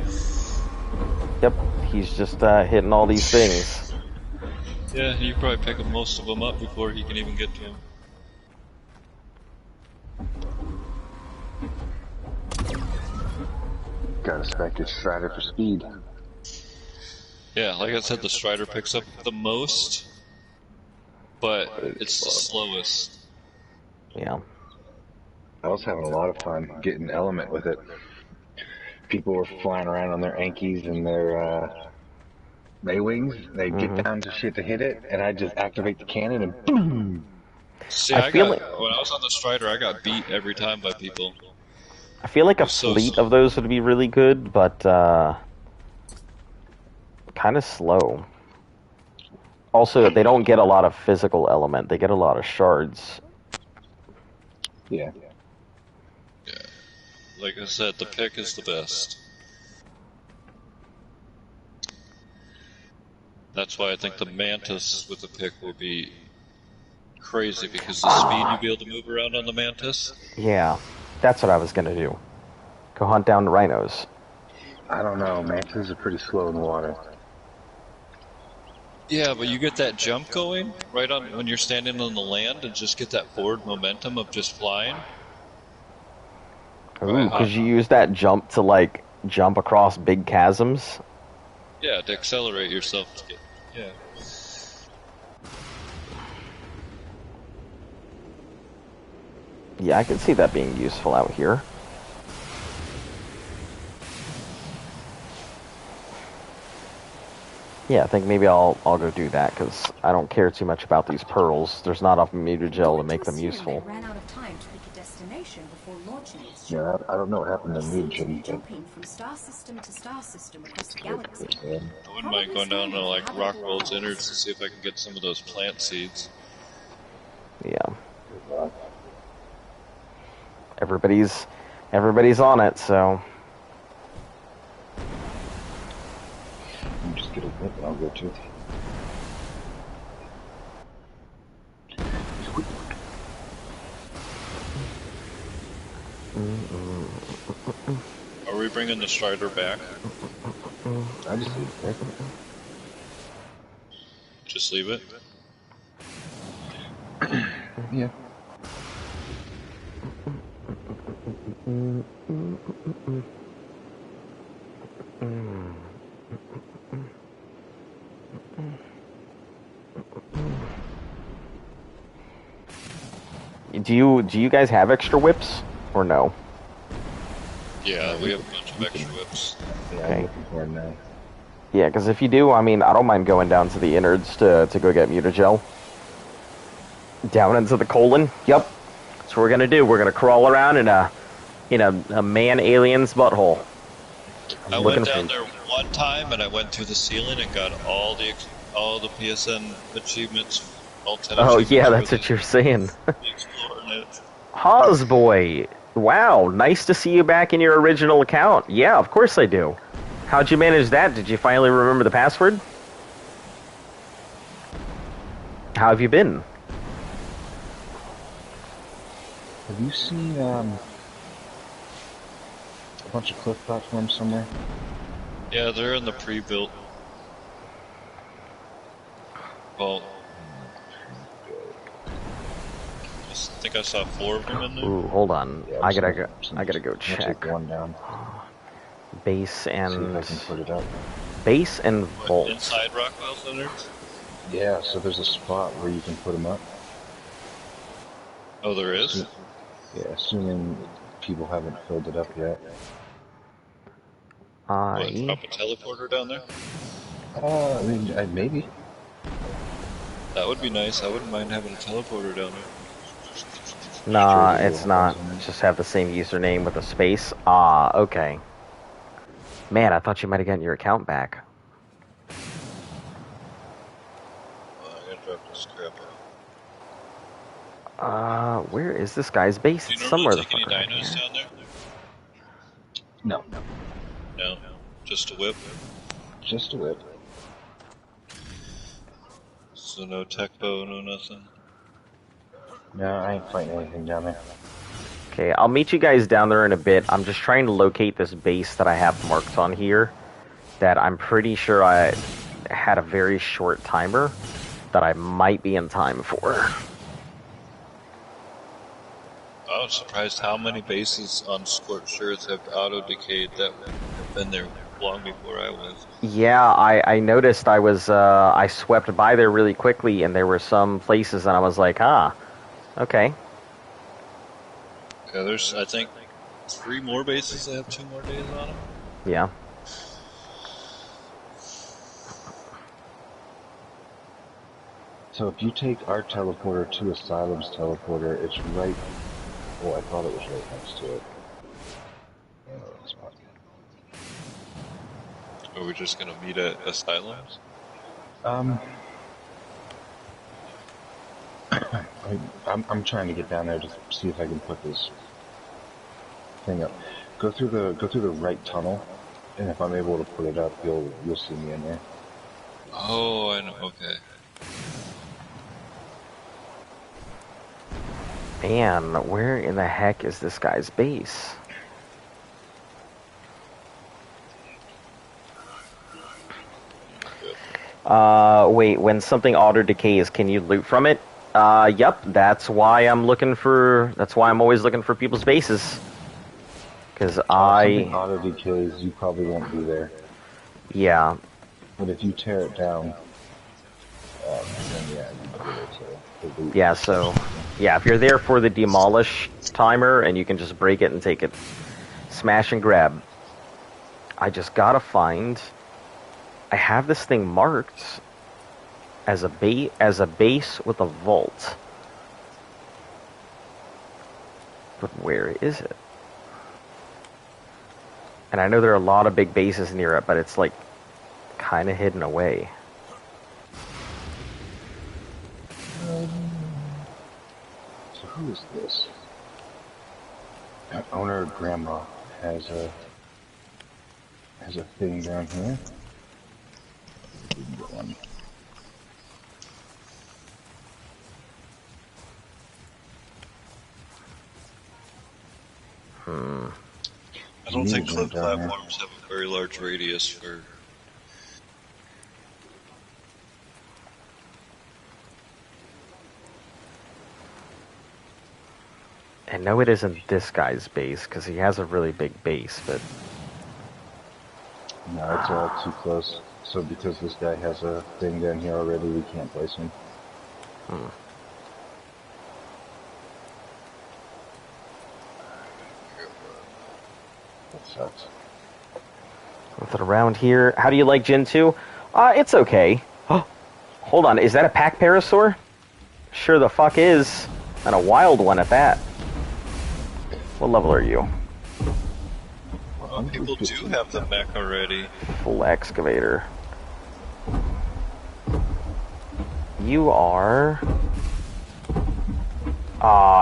Yep, he's just hitting all these things. Yeah, you probably pick up most of them up before he can even get to them. Gotta respect your Strider for speed. Yeah, like I said, the Strider picks up the most, but it's the slowest. Yeah. I was having a lot of fun getting element with it. People were flying around on their Ankies and their Maywings. They'd get down to shit to hit it, and I'd just activate the cannon and boom! See, I feel when I was on the Strider, I got beat every time by people. I feel like a So fleet slow. of those would be really good, but kind of slow. Also, they don't get a lot of physical element. They get a lot of shards. Yeah. Like I said, the pick is the best. That's why I think the Mantis with the pick will be crazy, because the speed you'll be able to move around on the Mantis. Yeah, that's what I was gonna do. Go hunt down the rhinos. I don't know, Mantas are pretty slow in the water. Yeah, but you get that jump going right on when you're standing on the land and just get that forward momentum of just flying. Ooh, because you use that jump to, like, jump across big chasms. Yeah, to accelerate yourself. To get, yeah. Yeah, I can see that being useful out here. Yeah, I think maybe I'll go do that, because I don't care too much about these pearls. There's not enough mutagel to make them useful. They ran out of time to pick a destination before launching its ship. Yeah, I don't know what happened to Seemed to be Mutagen. jumping from star system to star system across the galaxy. I wouldn't mind going down to like Rockwell's innards to see if I can get some of those plant seeds. Yeah. Everybody's on it, so... Just get a whip and I'll go too. Are we bringing the Strider back? I just leave it. Just leave it? Yeah. Do you guys have extra whips, or no? Yeah, we have a bunch of extra whips. Yeah, Okay. I'm looking for it now. Yeah, because if you do, I mean, I don't mind going down to the innards to go get mutagel. Down into the colon. Yep. That's what we're gonna do. We're gonna crawl around in a man alien's butthole. I looking went down for- there one time and I went through the ceiling and got all the PSN achievements, all 10 Oh achievements yeah, that's for what you're saying. the Explorer net. Hosboy, wow, nice to see you back in your original account. Yeah, of course I do. How'd you manage that? Did you finally remember the password? How have you been? Have you seen a bunch of cliff platforms somewhere? Yeah, they're in the pre-built. Well, I think I saw 4 of them in there. Ooh, hold on. Yeah, I I'm gotta go gonna check. take one down. Base See if I and can put it up. base and What, vault. inside Rockwell Centers? Yeah, so there's a spot where you can put them up. Oh, there is? Yeah, assuming people haven't filled it up yet. What, drop a teleporter down there? I mean, maybe. That would be nice. I wouldn't mind having a teleporter down there. Nah, Sure, it's we'll not. have some. Just have the same username with a space. Ah, okay. Man, I thought you might have gotten your account back. I gotta drop this crap out. Where is this guy's base? Do you It's normally somewhere the take any fuck around dinos here. down there? No, No. Just a whip? just a whip. So no tech bow, no nothing? No, I ain't fighting anything down there. Okay, I'll meet you guys down there in a bit. I'm just trying to locate this base that I have marked on here that I'm pretty sure I had a very short timer that I might be in time for. I was surprised how many bases on Scorched Earth have auto-decayed that have been there long before I was. Yeah, I noticed I swept by there really quickly and there were some places and I was like, okay. Yeah, there's, I think, 3 more bases that have 2 more days on them. Yeah. So if you take our teleporter to Asylum's teleporter, it's right. Well, I thought it was right next to it. Are we just gonna meet at Asylums? I'm trying to get down there to see if I can put this thing up. Go through the right tunnel, and if I'm able to put it up, you'll see me in there. Oh, I know, okay. Man, where in the heck is this guy's base? Wait, when something auto-decays, can you loot from it? Yep, that's why I'm always looking for people's bases. Because If something auto decays, you probably won't be there. Yeah. But if you tear it down, then yeah, you can get it to loot. Yeah, so, yeah, if you're there for the demolish timer, and you can just break it and take it, smash and grab. I just gotta find... I have this thing marked as a base with a vault. But where is it? And I know there are a lot of big bases near it, but it's like kind of hidden away. So who is this? Owner Grandma has a thing down here. We can get one. I don't think cliff down here. platforms have a very large radius for... I know it isn't this guy's base, because he has a really big base, but... No, it's all too close. So because this guy has a thing down here already, we can't place him. That sucks. Nothing around here. How do you like Gen 2? It's okay. Hold on, is that a pack parasaur? Sure the fuck is. And a wild one at that. What level are you? Well, people do have them back already. Full excavator. You are...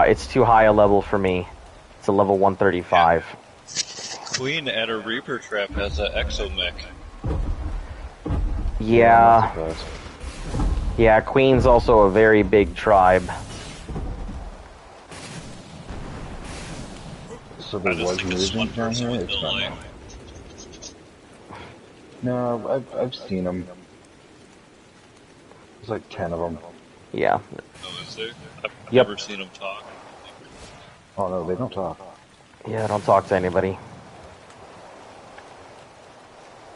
it's too high a level for me. It's a level 135. Queen at a Reaper trap has an exomech. Yeah. Yeah, Queen's also a very big tribe. So there was an agent down here? It's not now. No, I've seen them. There's like 10 of them. Yeah. Oh, is there? I've Yep. never seen them talk. Oh no, they don't talk. Yeah, don't talk to anybody.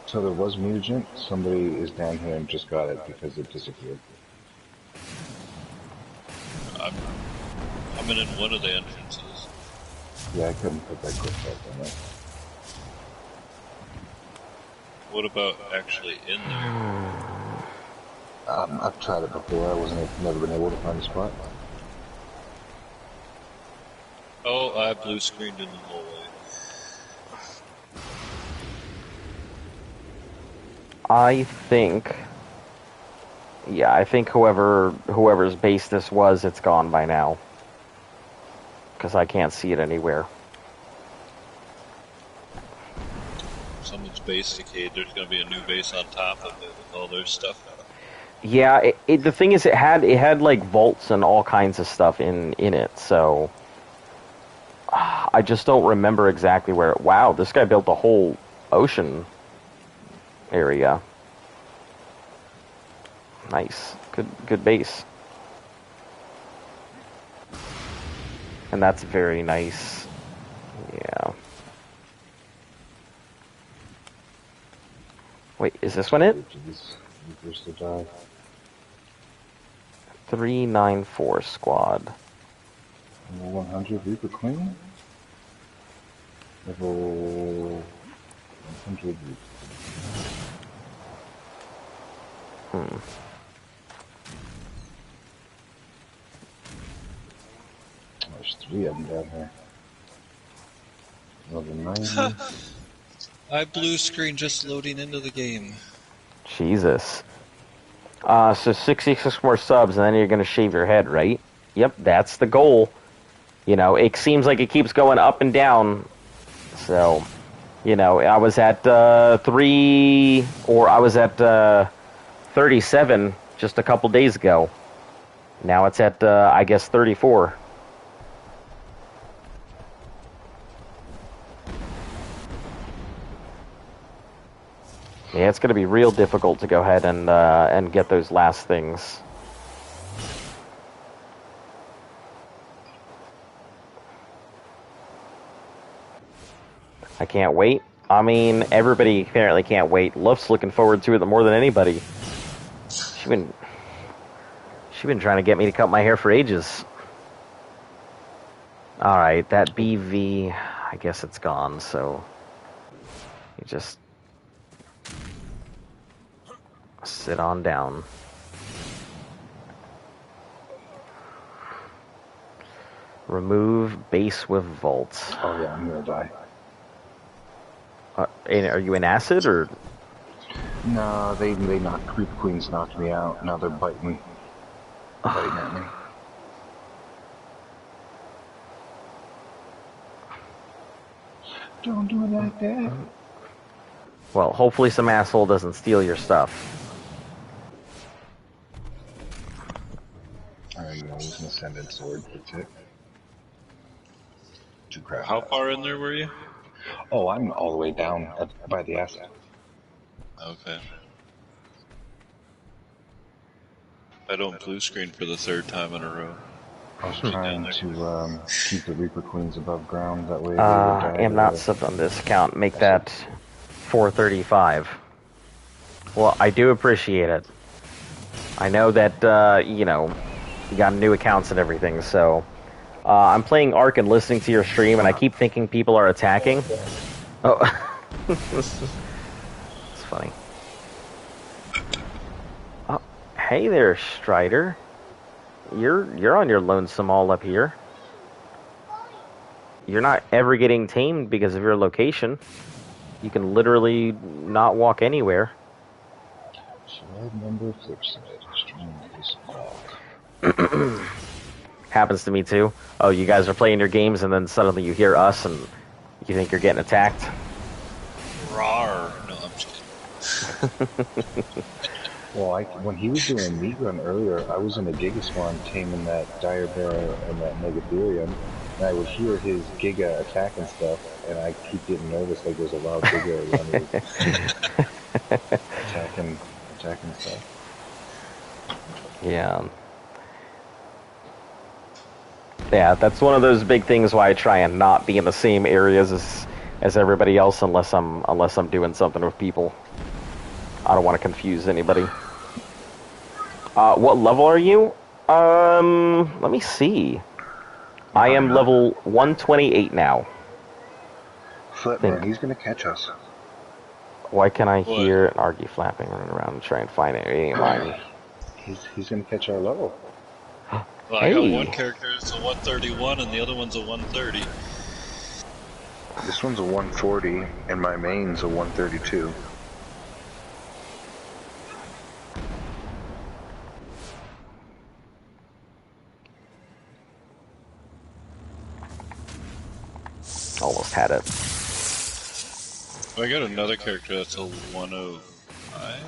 So there was mutagent. Somebody is down here and just got it because it disappeared. I'm in one of the entrances. Yeah, I couldn't put that quick back in there. What about actually in there? I've tried it before. Never been able to find a spot. Oh, I blue screened in the hallway. I think... Yeah, I think whoever's base this was, it's gone by now. Because I can't see it anywhere. Someone's base decayed. There's going to be a new base on top of it with all their stuff. Yeah, the thing is, it had like vaults and all kinds of stuff in it, so I just don't remember exactly where. Wow, this guy built a whole ocean area. Nice, good base, and that's very nice. Yeah. Wait, is this one it? First to die. 394 squad. Level 100 Reaper Queen? Level 100 Reaper. There's 3 of them down here. Level 90. I blue screen just loading into the game. Jesus. So 66 more subs, and then you're going to shave your head, right? Yep, that's the goal. You know, it seems like it keeps going up and down. So, you know, I was at 37 just a couple days ago. Now it's at, I guess, 34. Yeah, it's going to be real difficult to go ahead and get those last things. I can't wait. I mean, everybody apparently can't wait. Luff's looking forward to it more than anybody. She's been trying to get me to cut my hair for ages. All right, that BV, I guess it's gone. So you just sit on down. Remove base with vault. Oh yeah, I'm gonna die. Are you in acid or? No, they knocked Reaper Queens knocked me out. Now they're biting at me. Don't do it like that. Well, hopefully some asshole doesn't steal your stuff. Alright, I was gonna send in sword. That's it. 2 crap. How far in there were you? Oh, I'm all the way down by the asset. Okay. I don't blue screen for the 3rd time in a row. I was trying to keep the Reaper Queens above ground. That way. I am not subbed on this account. Make that 435. Well, I do appreciate it. I know that you know, you got new accounts and everything, so I'm playing Ark and listening to your stream, and I keep thinking people are attacking. Oh, it's funny. Oh, hey there, Strider. You're on your lonesome all up here. You're not ever getting tamed because of your location. You can literally not walk anywhere. Slide number flip side. Stream is off. Happens to me too. Oh, you guys are playing your games and then suddenly you hear us and you think you're getting attacked. Rawr. No, I'm just kidding. Well, when he was doing meat run earlier, I was in a Giga Spawn taming that Dire Bear and that Megatherium, and I would hear his Giga attack and stuff, and I keep getting nervous like there's a wild Giga around attacking stuff. Yeah. Yeah, that's one of those big things why I try and not be in the same areas as everybody else unless I'm doing something with people. I don't want to confuse anybody. What level are you? Let me see. I am level 128 now. Flipman, he's gonna catch us. Why can I hear an Argy flapping running around and try and find it? It ain't mine. He's gonna catch our level. Well, I got one character that's a 131 and the other one's a 130. This one's a 140 and my main's a 132. almost had it. I got another character that's a 105.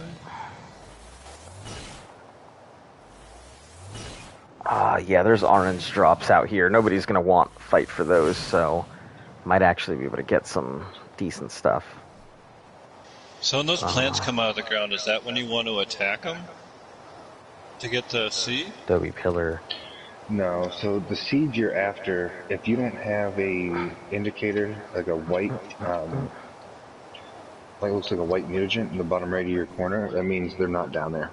Yeah, there's orange drops out here. Nobody's gonna want to fight for those, so might actually be able to get some decent stuff. So when those plants come out of the ground, is that when you want to attack them? To get the seed? Adobe pillar. No, so the seed you're after, if you don't have a indicator, like a white, like it looks like a white mutagen in the bottom right of your corner, that means they're not down there.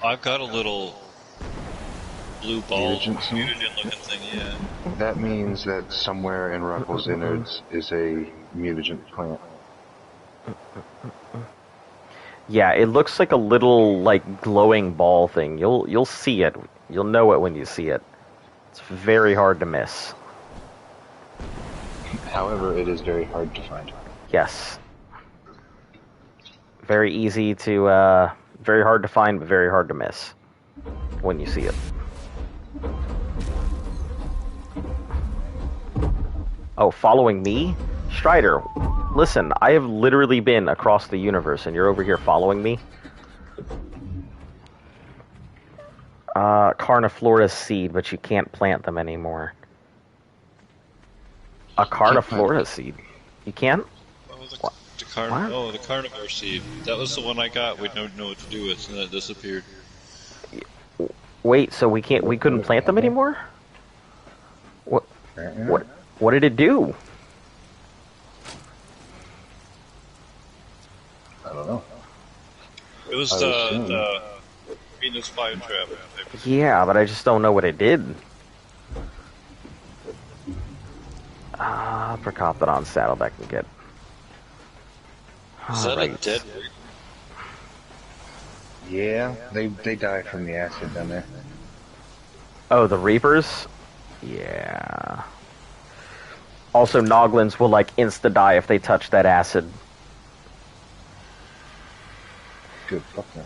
I've got a little blue ball Mutagen looking thing, yeah. That means that somewhere in Ruckle's innards is a mutagen plant. Yeah, it looks like a little like glowing ball thing. You'll see it. You'll know it when you see it. It's very hard to miss. However, it is very hard to find. Yes. Very easy to, very hard to find, but very hard to miss when you see it. Oh, following me? Strider, listen, I have literally been across the universe, and you're over here following me? Carniflora seed, but you can't plant them anymore. A Carniflora seed? You can't? Oh, the carnivore seed. That was the one I got. We don't know what to do with, and it disappeared. Wait, so we couldn't plant them anymore? What did it do? I don't know. It was the Venus flytrap. Yeah, but I just don't know what it did. Procoptodon saddleback and get. Is that a dead Reaper? Yeah, they die from the acid down there. Oh, the Reapers? Yeah. Also, Noglins will like insta-die if they touch that acid. Good fuck no.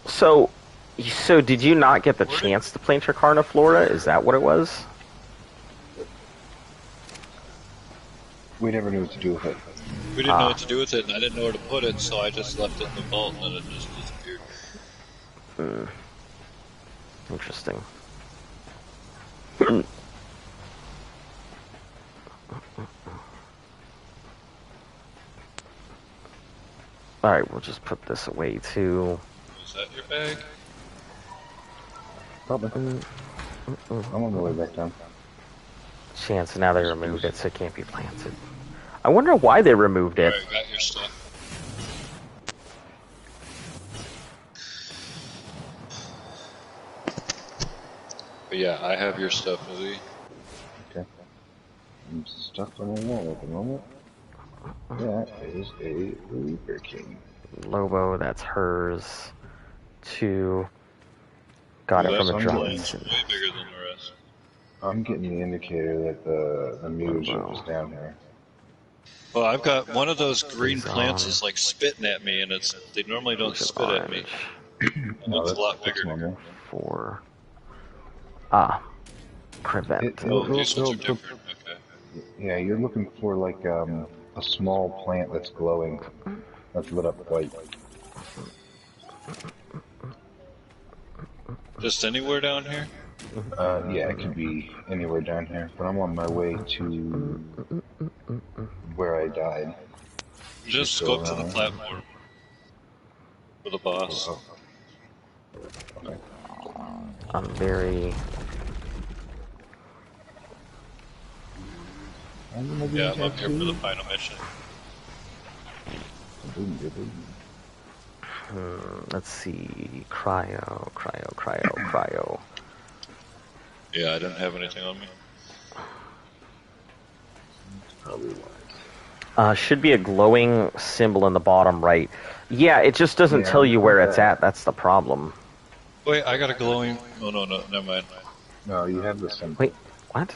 So did you not get the chance to plant your Carniflora? Is that what it was? We never knew what to do with it. We didn't know what to do with it, and I didn't know where to put it, so I just left it in the vault, and then it just disappeared. Interesting. Alright, we'll just put this away too. Is that your bag? Probably. I'm on my way back down. Chance, now they removed it, so it can't be planted. I wonder why they removed it. Alright, got your stuff. But yeah, I have your stuff, Izzy. Okay. I'm stuck on the wall at the moment. That is a Reaper King. Lobo, that's hers. 2. Got it from a drop. Way bigger than the rest. I'm getting the indicator that the mutagen was down here. Well, I've got one of those green plants is like spitting at me, and they normally don't spit at me. No, It's a lot bigger. normal. 4. Prevent. Oh, these ones are different. Okay. Yeah, you're looking for like a small plant that's glowing, that's lit up white. Just anywhere down here? Yeah, it could be anywhere down here, but I'm on my way to where I died. Just go up to the platform. For the boss. Oh. Okay. I'm very... Yeah, I'm up here for the final mission. Let's see. Cryo. Yeah, I didn't have anything on me. Should be a glowing symbol in the bottom right. Yeah, it just doesn't tell you where it's at. That's the problem. Wait, I got a glowing... Oh, no, never mind. No, you have the symbol. Wait, what?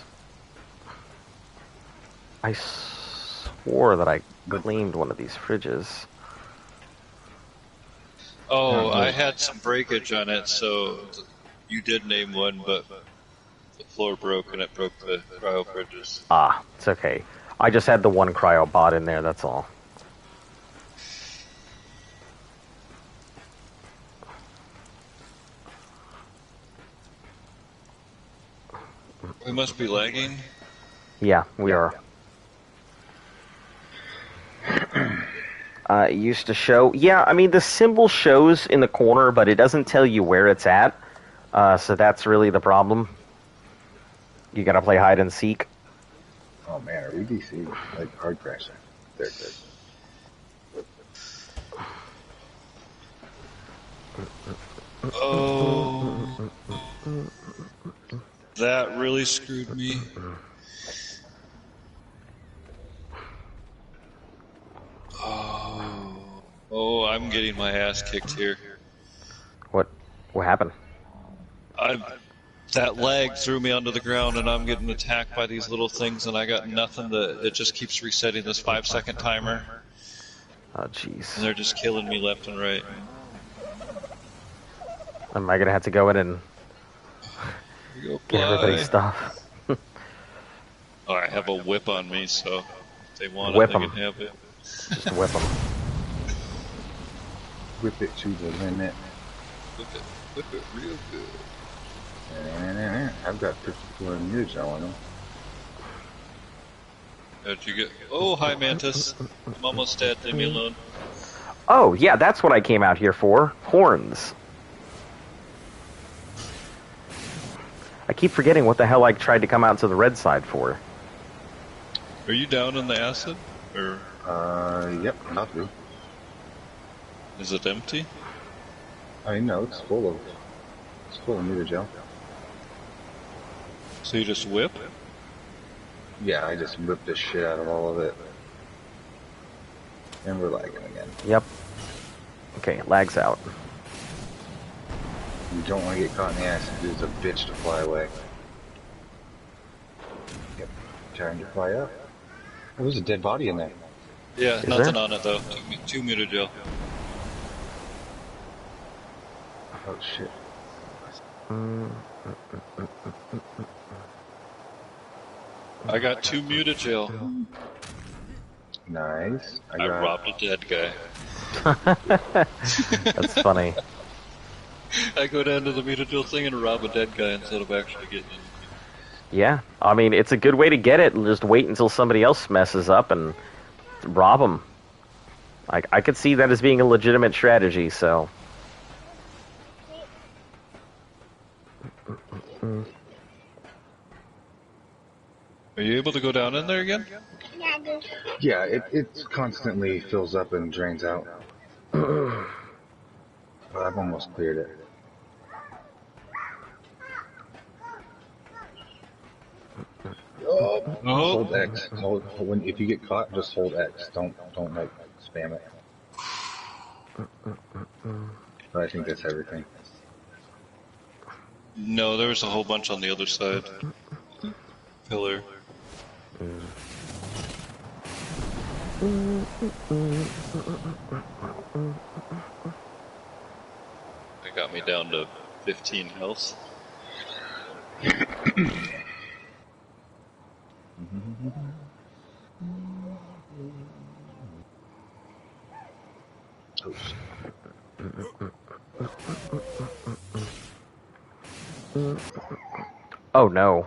I swore that I claimed one of these fridges. Oh, I had some breakage on it, so you did name one, but the floor broke and it broke the cryo bridges. It's okay. I just had the one cryo bot in there, that's all. We must be lagging. Yeah, we are. It used to show... Yeah, I mean, the symbol shows in the corner, but it doesn't tell you where it's at. So that's really the problem. You gotta play hide and seek. Oh man, our EDC like hard crashing. They're good. Oh, that really screwed me. Oh, I'm getting my ass kicked here. What happened? That lag threw me onto the ground, and I'm getting attacked by these little things, and I got nothing it just keeps resetting this 5-second timer. Oh, jeez. And they're just killing me left and right. Am I gonna have to go in and get everybody's stuff? Oh, I have a whip on me, so if they want Whip it, they 'em. can have it. Just whip them. Whip it to the limit. Whip it real good. I've got 54 meters on them. How'd you get? Oh, hi, Mantis. I'm almost dead. Leave me alone. Oh, yeah, that's what I came out here for. Horns. I keep forgetting what the hell I tried to come out to the red side for. Are you down in the acid? Or Yep, not through. is it empty? I mean, no, it's full of meter gel. So you just whip? Yeah, I just whipped the shit out of all of it. And we're lagging again. Yep. Okay, lags out. You don't want to get caught in the acid. It's a bitch to fly away. Yep. Time to fly up. Oh, there's a dead body in there. Yeah, Is nothing there? on it though. Two meter gel. Oh shit. I got 2 mutagel. Nice. I robbed a dead guy. That's funny. I go down to the mutagel thing and rob a dead guy instead of actually getting it. Yeah, I mean, it's a good way to get it. Just wait until somebody else messes up and rob them. I could see that as being a legitimate strategy, so... Are you able to go down in there again? Yeah, it constantly fills up and drains out. But I've almost cleared it. Oh, hold X. If you get caught, just hold X. Don't like spam it. But I think that's everything. No, there was a whole bunch on the other side. Pillar. It got me down to 15 health. Oh no.